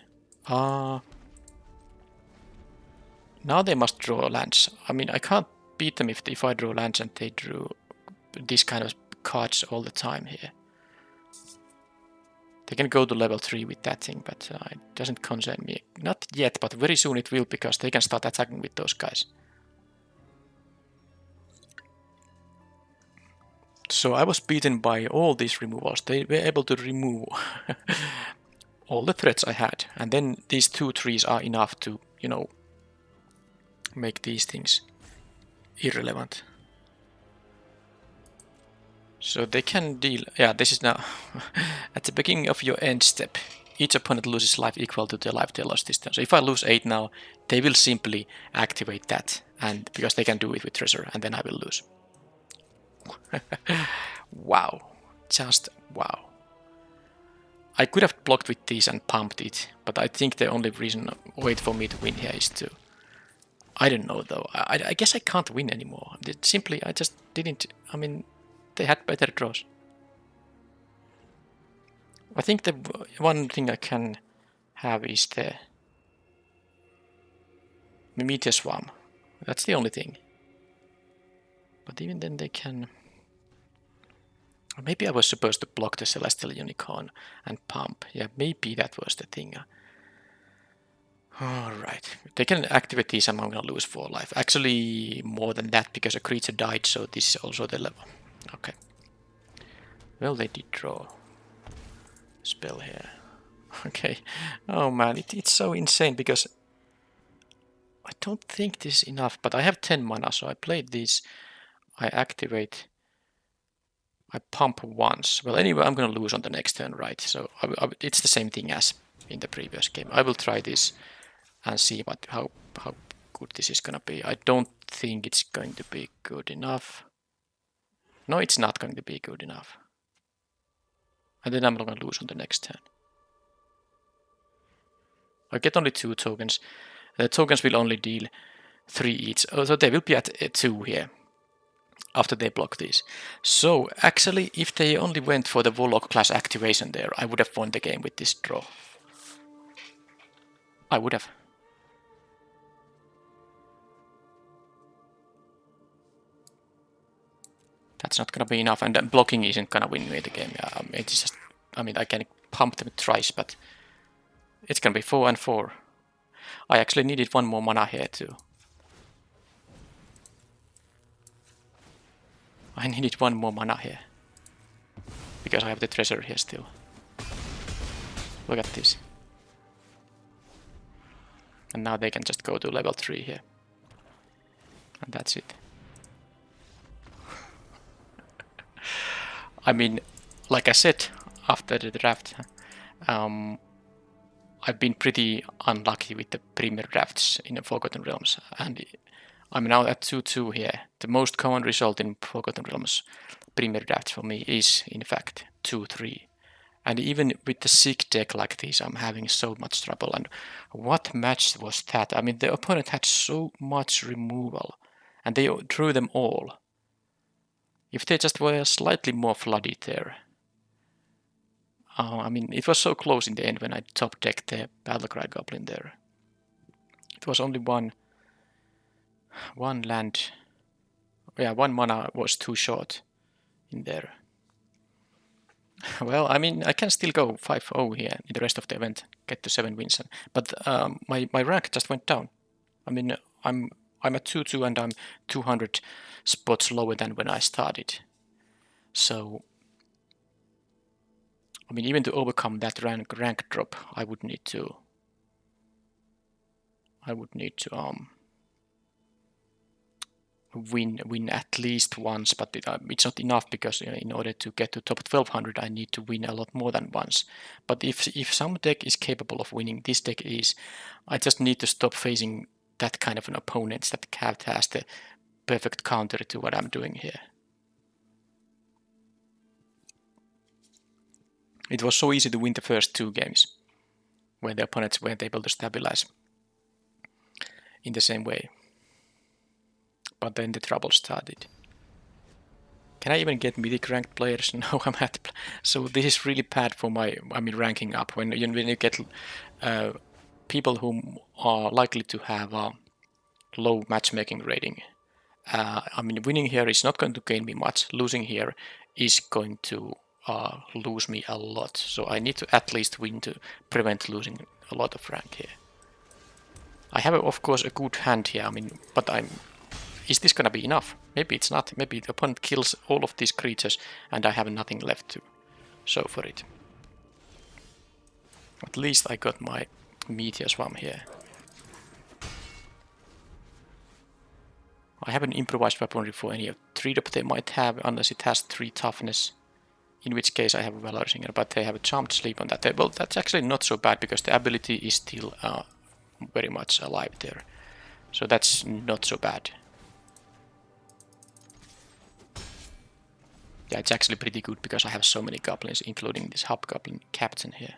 Now they must draw lands. I mean, I can't beat them if I draw lands and they drew this kind of cards all the time here. They can go to level 3 with that thing, but it doesn't concern me. Not yet, but very soon it will, because they can start attacking with those guys. So I was beaten by all these removals. They were able to remove all the threats I had. And then these 2 trees are enough to, you know, make these things irrelevant. So they can deal... Yeah, this is now at the beginning of your end step. Each opponent loses life equal to the life they lost this turn. So if I lose 8 now, they will simply activate that, and because they can do it with treasure, and then I will lose. Wow. Just wow. I could have blocked with these and pumped it, but I think the only reason wait for me to win here is to... I don't know though. I guess I can't win anymore. Simply, I just didn't... I mean, they had better draws. I think the one thing I can have is the Meteor Swarm. That's the only thing. But even then they can... Maybe I was supposed to block the Celestial Unicorn and pump. Yeah, maybe that was the thing. Alright. They can activate these and I'm gonna lose 4 life. Actually, more than that because a creature died, so this is also the level. Okay. Well, they did draw spell here. Okay. Oh man, it's so insane because I don't think this is enough, but I have 10 mana, so I played this. I activate. I pump once. Well, anyway, I'm gonna lose on the next turn, right? So it's the same thing as in the previous game. I will try this and see how good this is gonna be. I don't think it's going to be good enough. No, it's not going to be good enough. And then I'm gonna lose on the next turn. I get only 2 tokens. The tokens will only deal 3 each. Oh, so they will be at 2 here after they block these. So actually, if they only went for the Warlock class activation there, I would have won the game with this draw. I would have. That's not gonna be enough, and blocking isn't gonna win me the game. It's just, I mean, I can pump them twice, but it's gonna be 4 and 4. I actually needed 1 more mana here too. I needed 1 more mana here. Because I have the treasure here still. Look at this. And now they can just go to level 3 here. And that's it. I mean, like I said, after the draft, I've been pretty unlucky with the premier drafts in the Forgotten Realms. And I'm now at 2-2 here. The most common result in Forgotten Realms premier drafts for me is, in fact, 2-3. And even with the sick deck like this, I'm having so much trouble. And what match was that? I mean, the opponent had so much removal, and they drew them all. If they just were slightly more flooded there. I mean, it was so close in the end when I top decked the Battlecry Goblin there. It was only one land. Yeah, 1 mana was too short in there. Well, I mean, I can still go 5-0 here in the rest of the event, get to 7 wins. But my rank just went down. I mean, I'm at 2-2 and I'm 200 spots lower than when I started. So, I mean, even to overcome that rank drop, I would need to win at least once, but it's not enough because in order to get to top 1200 I need to win a lot more than once. But if some deck is capable of winning, this deck is. I just need to stop facing that kind of an opponent that has the perfect counter to what I'm doing here. It was so easy to win the first 2 games when the opponents weren't able to stabilize in the same way. But then the trouble started. Can I even get mythic ranked players? No, I'm at. So this is really bad for my, ranking up. When you get people who are likely to have a low matchmaking rating. Winning here is not going to gain me much. Losing here is going to lose me a lot. So I need to at least win to prevent losing a lot of rank here. I have, of course, a good hand here. I mean, but is this gonna be enough? Maybe it's not. Maybe the opponent kills all of these creatures and I have nothing left to show for it. At least I got my meteor swarm here. I haven't improvised weaponry for any of 3-drop they might have, unless it has 3 toughness. In which case I have a Valor Singer, but they have a Charmed Sleep on that. Well, that's actually not so bad because the ability is still very much alive there. So that's not so bad. Yeah, it's actually pretty good because I have so many goblins, including this Hobgoblin Captain here.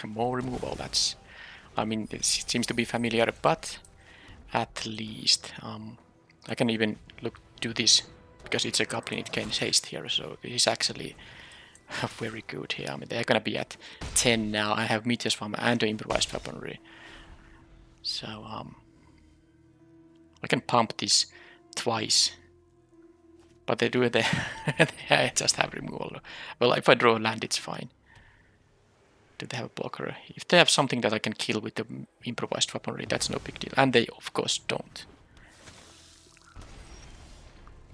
More removal, that's... I mean, it seems to be familiar, but at least I can even do this because it's a goblin, it gains haste here, so this is actually very good here. I mean, they're gonna be at 10 now. I have Meteor Swarm and the improvised weaponry, so I can pump this twice, but they do it. They just have removal. Well, if I draw land, it's fine. Do they have a blocker? If they have something that I can kill with the improvised weaponry, that's no big deal. And they, of course, don't.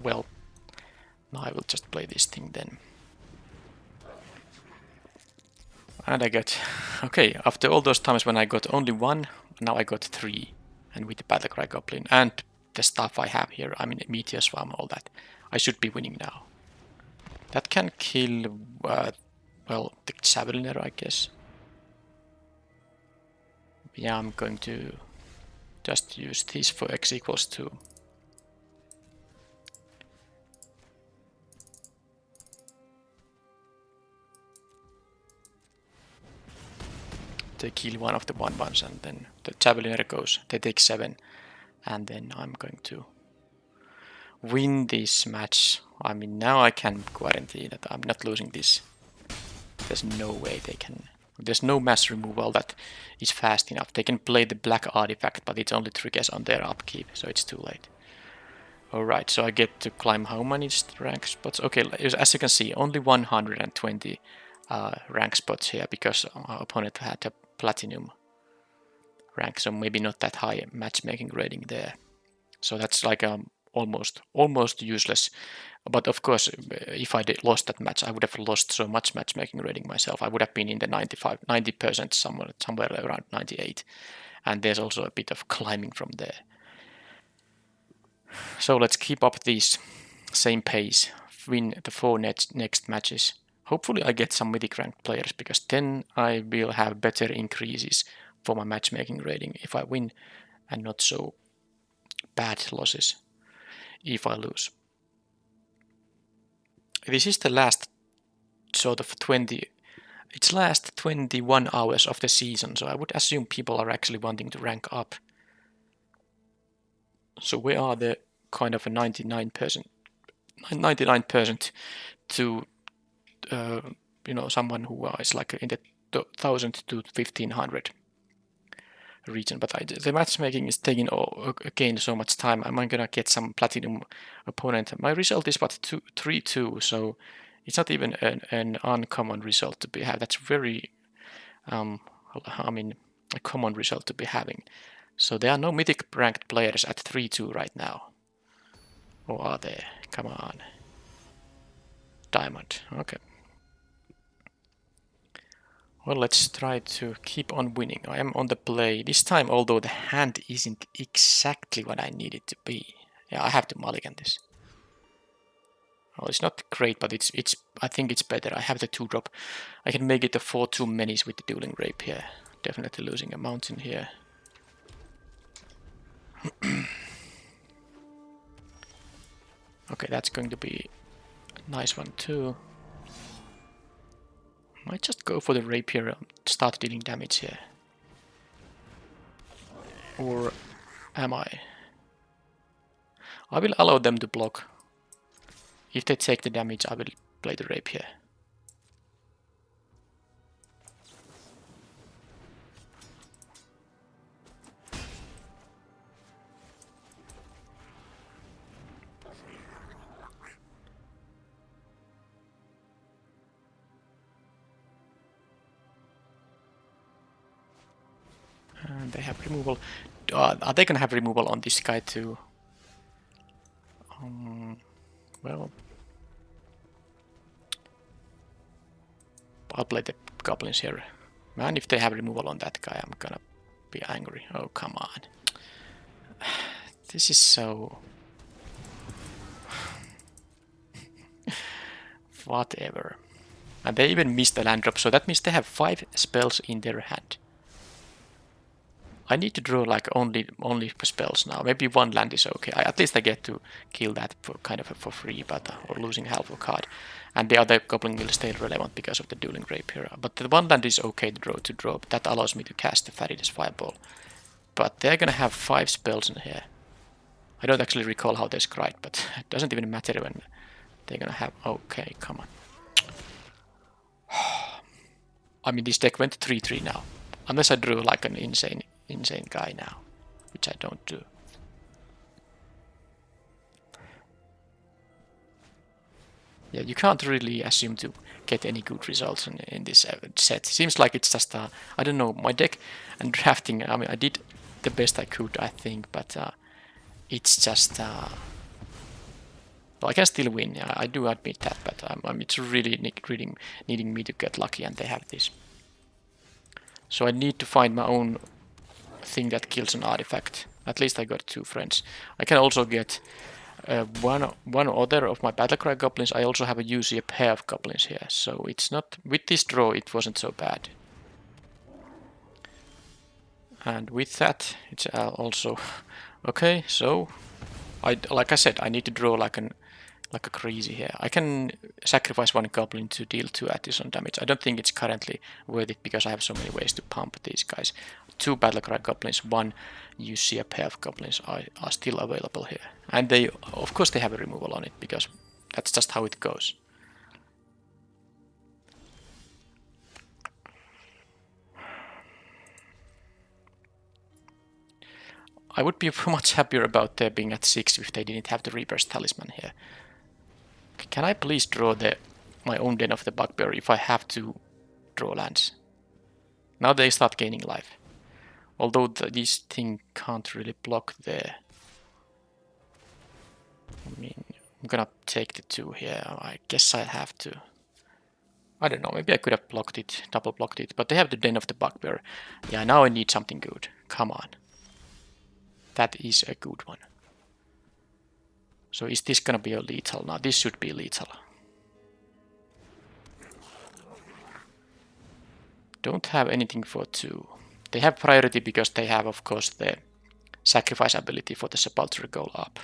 Well, now I will just play this thing then. And I get... Okay, after all those times when I got only 1, now I got 3. And with the Battlecry Goblin and the stuff I have here, I mean, Meteor Swarm, all that, I should be winning now. That can kill, well, the Javeliner, I guess. Yeah, I'm going to just use this for x equals 2. They kill one of the 1/1s and then the Javeliner goes. They take 7 and then I'm going to win this match. I mean, now I can guarantee that I'm not losing this. There's no way they can. There's no mass removal that is fast enough. They can play the black artifact, but it only triggers on their upkeep, so it's too late. Alright, so I get to climb how many rank spots? Okay, as you can see, only 120 rank spots here because our opponent had a platinum rank, so maybe not that high matchmaking rating there. So that's like almost useless. But of course, if I lost that match, I would have lost so much matchmaking rating myself. I would have been in the 90% somewhere around 98. And there's also a bit of climbing from there. So let's keep up this same pace, win the 4 next matches. Hopefully I get some mythic ranked players, because then I will have better increases for my matchmaking rating if I win, and not so bad losses if I lose. This is the last sort of it's last 21 hours of the season, so I would assume people are actually wanting to rank up. So we are the kind of a 99% to you know, someone who is like in the 1000 to 1500 region. But the matchmaking is taking again so much time. Am I gonna get some platinum opponent? My result is but 3-2, so it's not even an uncommon result to be have. That's very I mean, a common result to be having. So there are no mythic ranked players at 3-2 right now. Or are there? Come on. Diamond. Okay. Well, let's try to keep on winning. I am on the play. This time, although the hand isn't exactly what I need it to be. Yeah, I have to mulligan this. Well, it's not great, but it's. I think it's better. I have the 2-drop. I can make it a 4-2 menace with the Dueling Rapier. Definitely losing a mountain here. Okay, that's going to be a nice one too. Might just go for the rapier and start dealing damage here. Or am I? I will allow them to block. If they take the damage, I will play the rapier. And they have removal. Are they gonna have removal on this guy too? Well, I'll play the goblins here. Man, if they have removal on that guy, I'm gonna be angry. Oh, come on. This is so... Whatever. And they even missed the land drop, so that means they have 5 spells in their hand. I need to draw like only spells now. Maybe 1 land is okay. At least I get to kill that for kind of for free, but or losing half a card. And the other goblin will stay relevant because of the dueling rapier. But the 1 land is okay to draw. That allows me to cast the Faridas Fireball. But they're gonna have 5 spells in here. I don't actually recall how they scried, but it doesn't even matter when they're gonna have... Okay, come on. I mean, this deck went 3-3 now. Unless I drew like an insane guy now, which I don't do. Yeah, you can't really assume to get any good results in this set. Seems like it's just I don't know, my deck and drafting, I mean, I did the best I could, I think, but it's just... well, I can still win, I do admit that, but it's really needing me to get lucky, and they have this. So I need to find my own thing that kills an artifact. At least I got 2 friends. I can also get one other of my battlecry goblins. I also have usually a pair of goblins here, so it's not... With this draw, it wasn't so bad. And with that, it's also... Okay, so... like I said, I need to draw like a crazy here. I can sacrifice 1 goblin to deal 2 additional damage. I don't think it's currently worth it because I have so many ways to pump these guys. 2 battlecry goblins, 1 you see a pair of goblins are still available here. And they, of course, they have a removal on it because that's just how it goes. I would be much happier about there being at 6 if they didn't have the Reaper's Talisman here. Can I please draw my own Den of the Bugbear if I have to draw lands? Now they start gaining life. Although this thing can't really block there. I mean, I'm gonna take the 2 here. I guess I have to. I don't know, maybe I could have blocked it, double blocked it, but they have the Den of the Bugbear. Yeah, now I need something good. Come on. That is a good one. So is this gonna be a lethal? Now this should be lethal. Don't have anything for 2. They have priority because they have, of course, the sacrifice ability for the Sepulchre Goal up.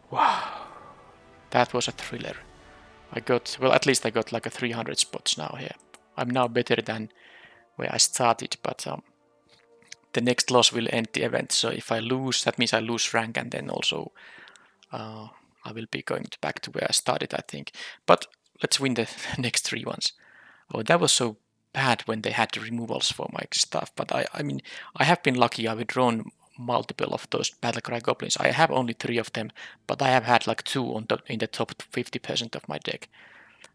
Wow. That was a thriller. I got, well, at least I got like a 300 spots now here. I'm now better than where I started, but the next loss will end the event. So if I lose, that means I lose rank, and then also I will be going back to where I started, I think. But let's win the next 3 ones. Oh, that was so bad when they had the removals for my stuff. But I mean, I have been lucky. I've drawn multiple of those battlecry goblins. I have only 3 of them, but I have had like 2 in the top 50% of my deck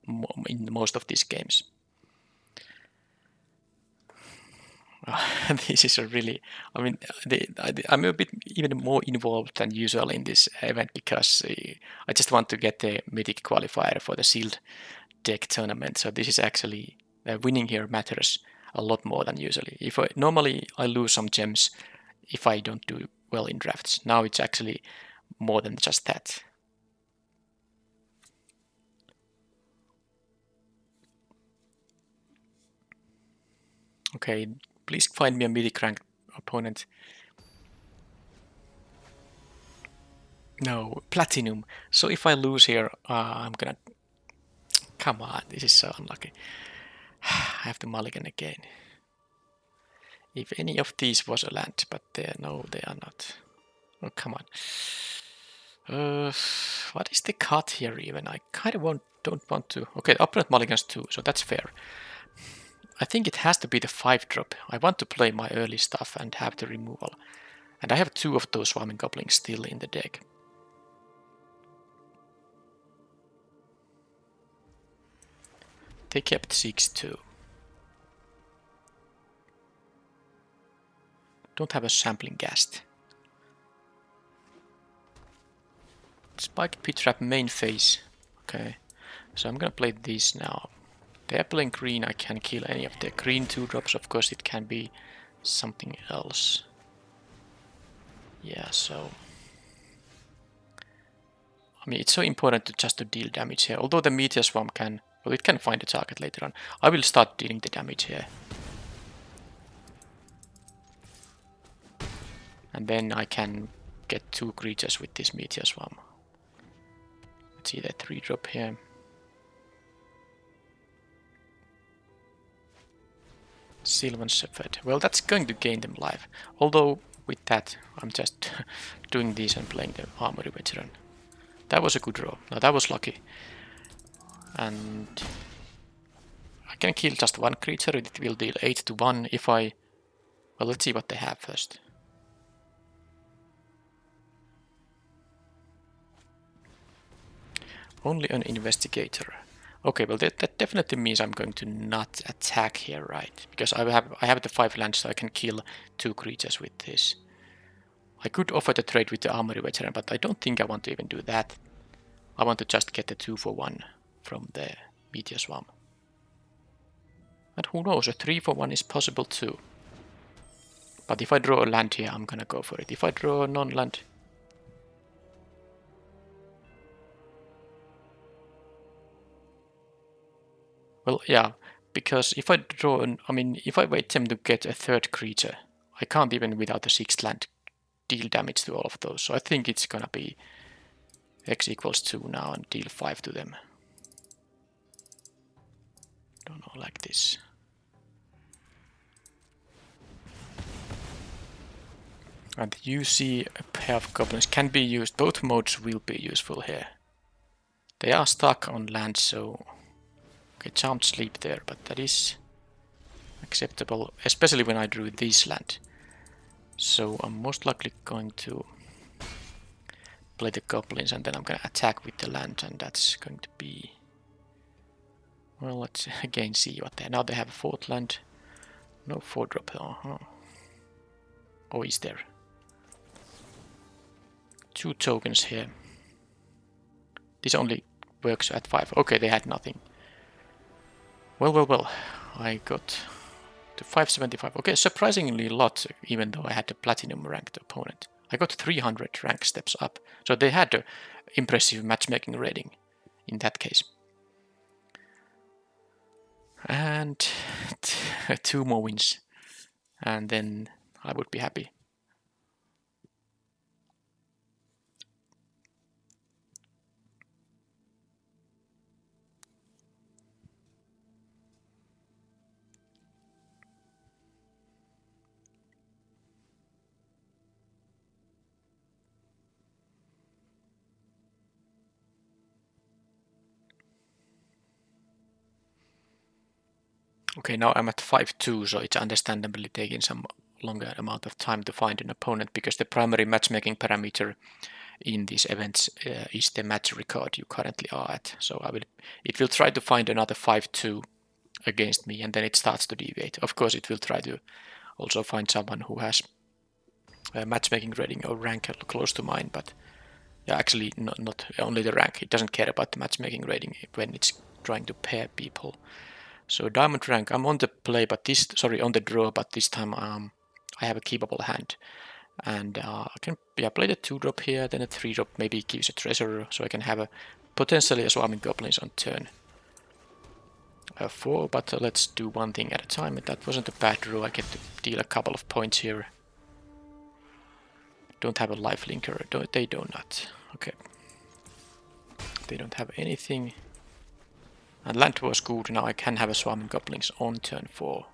in most of these games. This is a really, I mean, I'm a bit even more involved than usual in this event because I just want to get the Mythic qualifier for the sealed deck tournament. So this is actually, winning here matters a lot more than usually. Normally I lose some gems if I don't do well in drafts. Now it's actually more than just that. Okay, please find me a Mythic ranked opponent. No, Platinum. So if I lose here, I'm gonna... Come on, this is so unlucky. I have to mulligan again. If any of these was a land, but no, they are not. Oh, come on. What is the cut here even? I kind of don't want to... Okay, opponent mulligans 2, so that's fair. I think it has to be the 5-drop. I want to play my early stuff and have the removal. And I have 2 of those Swarming Goblins still in the deck. They kept 6-2. Don't have a sampling ghast. Spike pit trap main phase. Okay, so I'm gonna play this now. They're playing green, I can't kill any of their green 2-drops, of course it can be something else. Yeah, so... I mean, it's so important to just to deal damage here, although the Meteor Swarm can... Well, it can find a target later on. I will start dealing the damage here. And then I can get 2 creatures with this Meteor Swarm. Let's see that 3-drop here. Sylvan Shepherd. Well, that's going to gain them life. Although, with that, I'm just doing this and playing the Armory Veteran. That was a good draw. No, that was lucky. And I can kill just 1 creature. It will deal 8 to 1 if I... Well, let's see what they have first. Only an Investigator. Okay, well that definitely means I'm going to not attack here, right? Because I have the 5 lands, so I can kill 2 creatures with this. I could offer the trade with the Armory Veteran, but I don't think I want to even do that. I want to just get the 2-for-1 from the Meteor Swarm. And who knows, a 3-for-1 is possible too. But if I draw a land here, I'm gonna go for it. If I draw a non-land... Well, yeah, because if I draw an... I mean, if I wait them to get a 3rd creature, I can't even without a 6th land deal damage to all of those. So I think it's gonna be X equals 2 now and deal 5 to them. Don't know, like this. And you see a pair of goblins can be used. Both modes will be useful here. They are stuck on land, so... Okay, Charmed Sleep there, but that is acceptable, especially when I drew this land. So I'm most likely going to play the goblins and then I'm going to attack with the land, and that's going to be... Well, let's again see what they... Now they have a 4th land. No 4-drop. Oh, is there? 2 tokens here. This only works at 5. Okay, they had nothing. Well. I got to 575. Okay, surprisingly a lot, even though I had a platinum ranked opponent. I got 300 rank steps up. So they had an impressive matchmaking rating in that case. And 2 more wins. And then I would be happy. Okay, now I'm at 5-2, so it's understandably taking some longer amount of time to find an opponent, because the primary matchmaking parameter in these events is the match record you currently are at. So it will try to find another 5-2 against me, and then it starts to deviate. Of course, it will try to also find someone who has a matchmaking rating or rank close to mine, but yeah, actually not only the rank. It doesn't care about the matchmaking rating when it's trying to pair people. So diamond rank, I'm on the play, but on the draw, but this time I have a keepable hand. And I can play the 2-drop here, then a 3-drop maybe gives a treasure, so I can have potentially a swarming goblins on turn 4, but let's do one thing at a time. That wasn't a bad draw, I get to deal a couple of points here. Don't have a life linker, they do not. Okay. They don't have anything. And land was good, now I can have a swarming goblins on turn 4.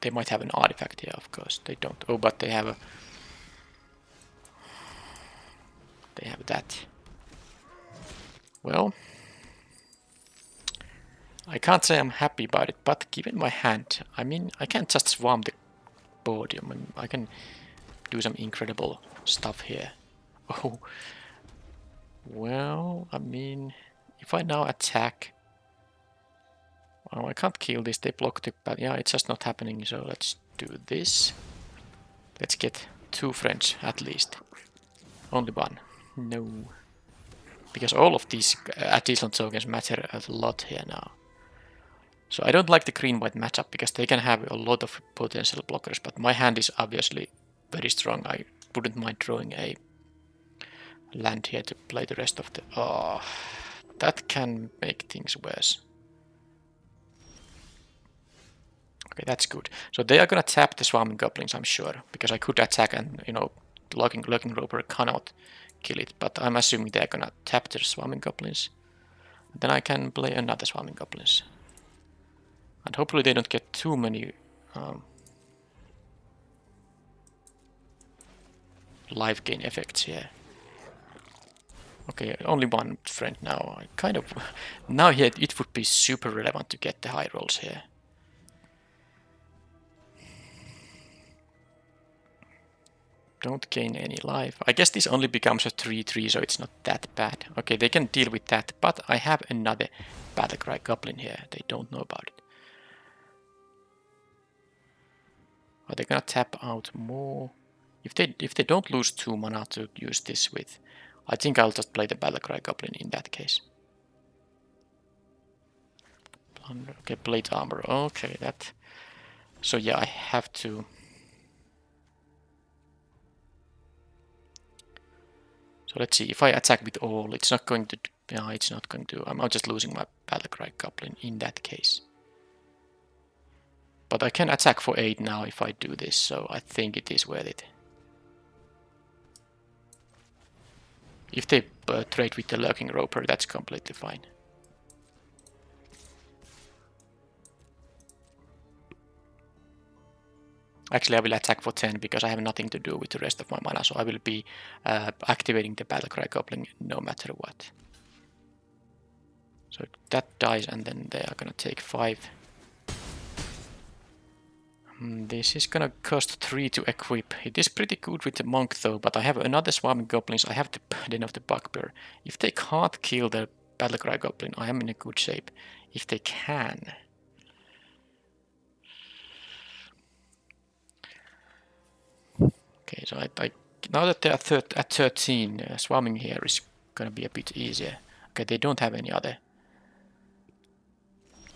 They might have an artifact here, of course. They don't. Oh, but they have that. Well, I can't say I'm happy about it, but given my hand, I mean, I can't just swarm the board. I mean, I can do some incredible stuff here. Oh, well, I mean, if I now attack, Oh, I can't kill this. They blocked it, but yeah, it's just not happening. So let's do this. Let's get 2 friends at least. Only 1. No. Because all of these additional tokens matter a lot here now. So I don't like the green-white matchup because they can have a lot of potential blockers, but my hand is obviously very strong. I wouldn't mind drawing a land here to play the rest of the... Oh, that can make things worse. Okay, that's good. So they are gonna tap the swarming goblins, I'm sure, because I could attack and, you know, lurking roper cannot kill it, but I'm assuming they're gonna tap the swarming goblins. Then I can play another swarming goblins. And hopefully they don't get too many life gain effects here. Okay, only 1 friend now. I kind of... Now here it would be super relevant to get the high rolls here. Don't gain any life. I guess this only becomes a 3-3, so it's not that bad. Okay, they can deal with that, but I have another Battlecry Goblin here. They don't know about it. Are they gonna tap out more? If they don't lose 2 mana to use this with, I think I'll just play the Battlecry Goblin in that case. Okay, plate armor. Okay, that... So yeah, I have to... So let's see, if I attack with all, it's not going to... Yeah, it's not going to... I'm just losing my Battlecry Goblin in that case. But I can attack for 8 now if I do this, so I think it is worth it. If they trade with the Lurking Roper, that's completely fine. Actually, I will attack for 10 because I have nothing to do with the rest of my mana, so I will be activating the Battlecry Goblin no matter what. So that dies, and then they are gonna take 5. This is gonna cost 3 to equip. It is pretty good with the monk though, but I have another swarming goblins. I have the Den of the Bugbear. If they can't kill the Battlecry Goblin, I am in a good shape. If they can... Okay, so I now that they are at 13, swarming here is gonna be a bit easier. Okay, they don't have any other.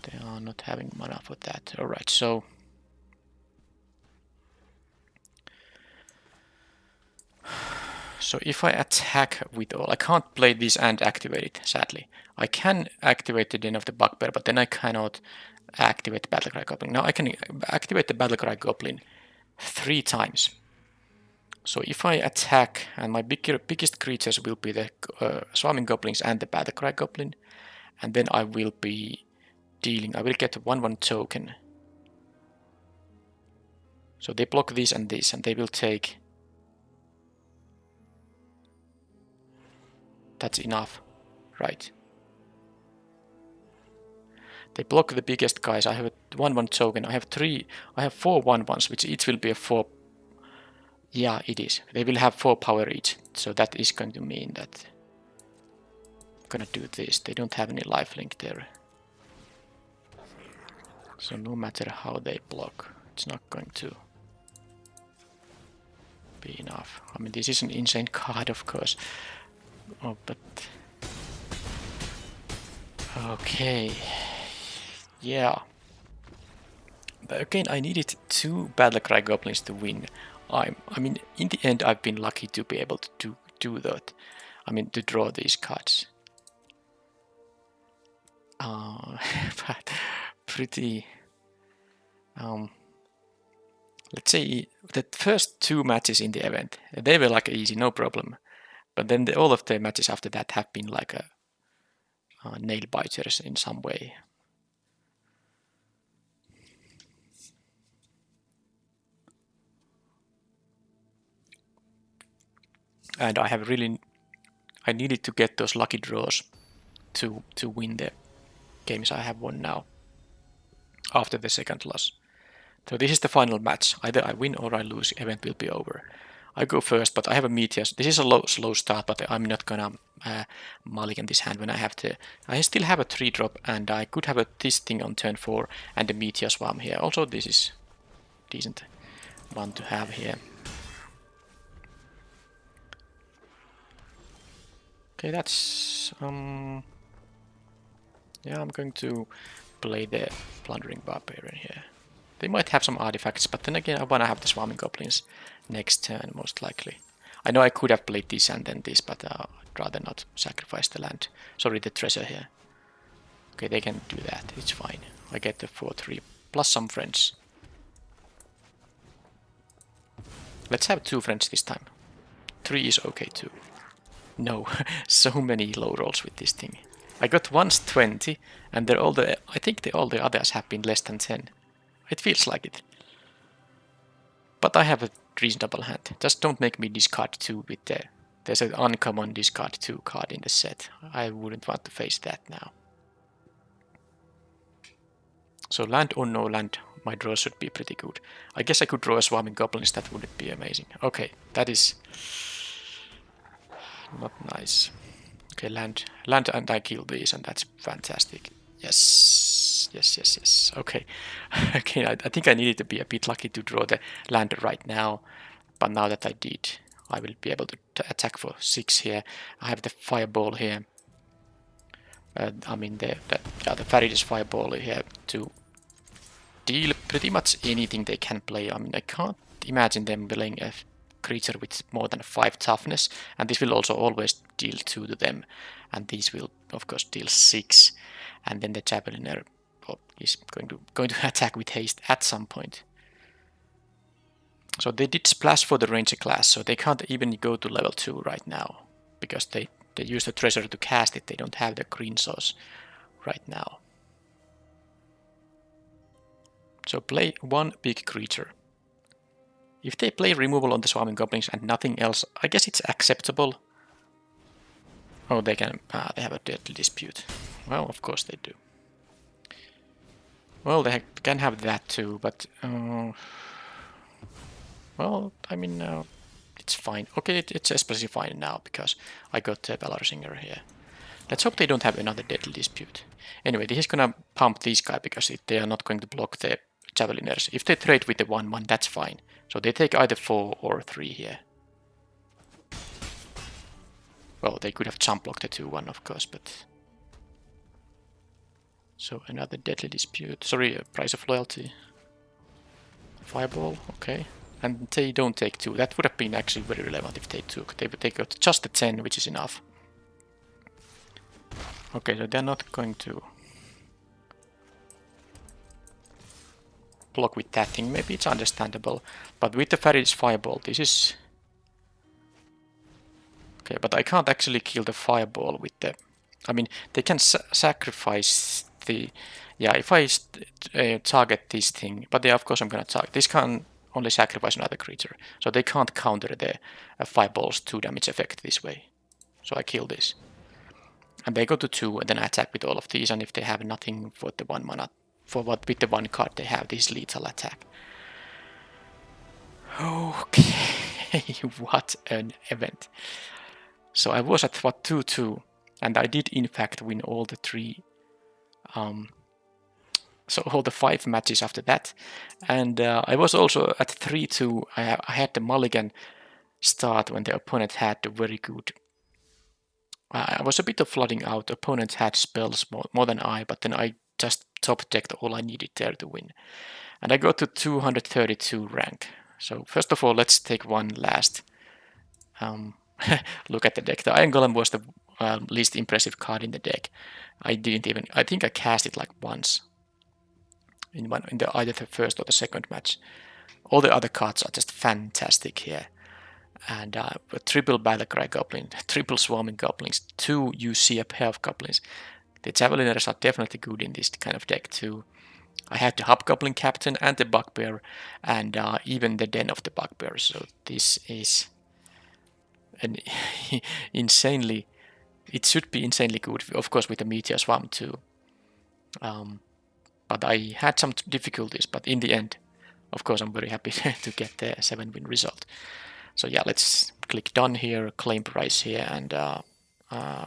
They are not having mana for that. Alright, so... So if I attack with all, I can't play this and activate it, sadly. I can activate the Den of the Bugbear, but then I cannot activate the Battlecry Goblin. Now I can activate the Battlecry Goblin 3 times. So if I attack, and my biggest creatures will be the Swarming Goblins and the Battlecry Goblin, and then I will be dealing, I will get a 1/1 token. So they block this and this, and they will take... That's enough, right? They block the biggest guys. I have a 1/1 token. I have 4 1/1s, which each will be a 4. Yeah, it is. They will have 4 power each. So that is going to mean that I'm gonna do this. They don't have any lifelink there. So no matter how they block, it's not going to be enough. I mean, this is an insane card, of course. Oh, but... Okay. Yeah. But again, I needed 2 Battlecry Goblins to win. I mean, in the end, I've been lucky to be able to do that. I mean, to draw these cards. But pretty... let's say the first 2 matches in the event, they were like easy, no problem. But then all of the matches after that have been like a nail biters in some way. And I have really... I needed to get those lucky draws to win the games I have won now after the second loss. So this is the final match. Either I win or I lose, event will be over. I go first, but I have a meteor. This is a slow start, but I'm not gonna mulligan this hand when I have to. I still have a 3-drop, and I could have this thing on turn 4 and the meteor swarm here. Also, this is decent one to have here. Okay, that's yeah, I'm going to play the plundering barbarian here. They might have some artifacts, but then again, I wanna have the swarming goblins next turn, most likely. I know I could have played this and then this, but I'd rather not sacrifice the land. Sorry, the treasure here. Okay, they can do that, it's fine. I get the 4-3, plus some friends. Let's have 2 friends this time. 3 is okay too. No, so many low rolls with this thing. I got once 20, and I think all the others have been less than 10. It feels like it. But I have a reasonable hand. Just don't make me discard 2 with the... There's an uncommon discard 2 card in the set. I wouldn't want to face that now. So land or no land, my draw should be pretty good. I guess I could draw a swarming goblins, that would be amazing. Okay, that is not nice. Okay, land and I kill these, and that's fantastic. Yes, yes, yes, yes. Okay, okay. I think I needed to be a bit lucky to draw the land right now, but now that I did, I will be able to attack for 6 here. I have the fireball here. I mean the Farid's fireball here to deal pretty much anything they can play. I mean, I can't imagine them playing a creature with more than 5 toughness, and this will also always deal 2 to them, and these will of course deal 6, and then the javeliner is going to attack with haste at some point. So they did splash for the ranger class, so they can't even go to level 2 right now, because they use the treasure to cast it. They don't have the green sauce right now. So play 1 big creature. If they play removal on the swarming goblins and nothing else, I guess it's acceptable. Oh, they can. They have a deadly dispute. Well, of course they do. Well, they can have that too, but well, I mean, it's fine. Okay, it's especially fine now because I got Valorsinger here. Let's hope they don't have another deadly dispute. Anyway, this is gonna pump this guy because they are not going to block the javeliners. If they trade with the 1-1, that's fine. So they take either 4 or 3 here. Well, they could have jump blocked the 2-1, of course, but... So another deadly dispute. Sorry, price of loyalty. Fireball, okay. And they don't take 2. That would have been actually very relevant if they took. They got just the 10, which is enough. Okay, so they're not going to block with that thing. Maybe it's understandable. But with the Farid's Fireball, this is... Okay, but I can't actually kill the Fireball with the... I mean, they can sacrifice the... Yeah, if I target this thing... But yeah, of course I'm gonna target... This can only sacrifice another creature. So they can't counter the Fireball's 2 damage effect this way. So I kill this. And they go to 2 and then attack with all of these, and if they have nothing for the 1 mana, with the 1 card they have, this lethal attack. Okay, what an event. So I was at what, 2-2, and I did in fact win all the 3, so all the 5 matches after that, and I was also at 3-2. I had the mulligan start when the opponent had the very good... I was a bit of flooding out. Opponents had spells more than I, but then I just top decked all I needed there to win. And I got to 232 rank. So first of all, let's take one last look at the deck. The Iron Golem was the least impressive card in the deck. I think I cast it like once in either the first or the second match. All the other cards are just fantastic here. And a triple Battlecry Goblin, triple Swarming Goblins, 2 you see a pair of Goblins. The Javeliners are definitely good in this kind of deck too. I had the Hobgoblin Captain and the Bugbear, and even the Den of the Bugbear. So this is an insanely... It should be insanely good, of course, with the Meteor Swarm too. But I had some difficulties, but in the end, of course, I'm very happy to get the 7-win result. So yeah, let's click done here, claim price here, and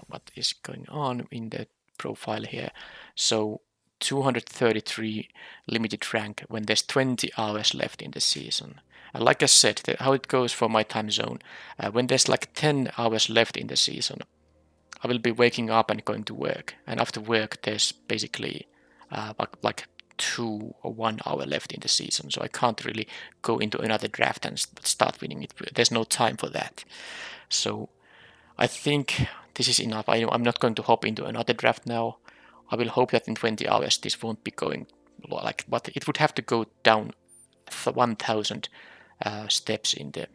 what is going on in the profile here. So 233 limited rank when there's 20 hours left in the season. And like I said, how it goes for my time zone, when there's like 10 hours left in the season, I will be waking up and going to work. And after work, there's basically like 2 or 1 hour left in the season. So I can't really go into another draft and start winning it. There's no time for that. So I think this is enough. I'm not going to hop into another draft now. I will hope that in 20 hours this won't be going like, but it would have to go down 1,000 steps in the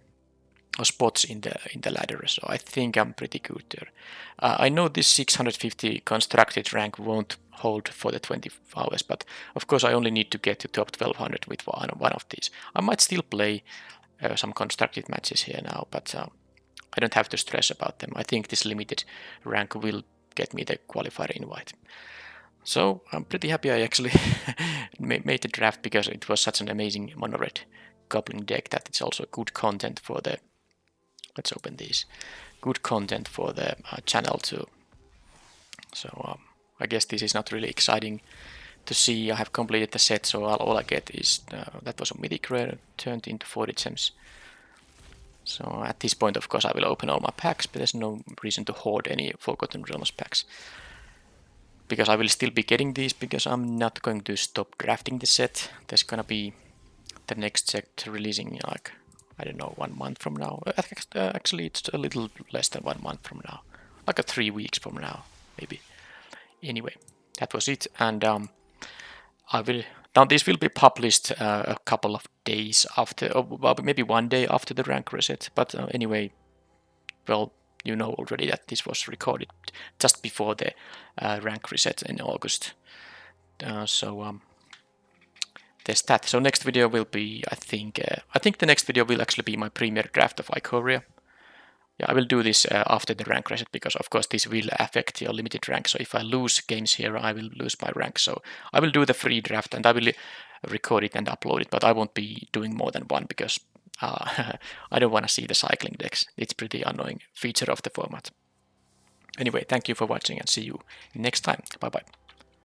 or spots in the ladder. So I think I'm pretty good there. I know this 650 constructed rank won't hold for the 20 hours, but of course I only need to get to top 1200 with one of these. I might still play some constructed matches here now, but I don't have to stress about them. I think this limited rank will get me the qualifier invite. So I'm pretty happy I actually made the draft, because it was such an amazing mono red goblin deck that it's also good content for the, let's open these, good content for the channel too. So I guess this is not really exciting to see. I have completed the set, so all I get is that was a mythic rare turned into 40 gems. So at this point, of course, I will open all my packs, but there's no reason to hoard any Forgotten Realms packs, because I will still be getting these, because I'm not going to stop drafting the set. There's gonna be the next set releasing like, I don't know, 1 month from now. Actually, it's a little less than 1 month from now, like 3 weeks from now, maybe. Anyway, that was it, and I will now. This will be published a couple of days after, or maybe 1 day after the rank reset. But anyway, well, you know already that this was recorded just before the rank reset in August. So there's that. So next video will be, I think the next video will actually be my premier draft of Ikoria. Yeah, I will do this after the rank reset, because of course this will affect your limited rank. So if I lose games here, I will lose my rank. So I will do the free draft and I will record it and upload it, but I won't be doing more than one, because I don't want to see the cycling decks. It's pretty annoying feature of the format. Anyway, thank you for watching and see you next time. Bye bye.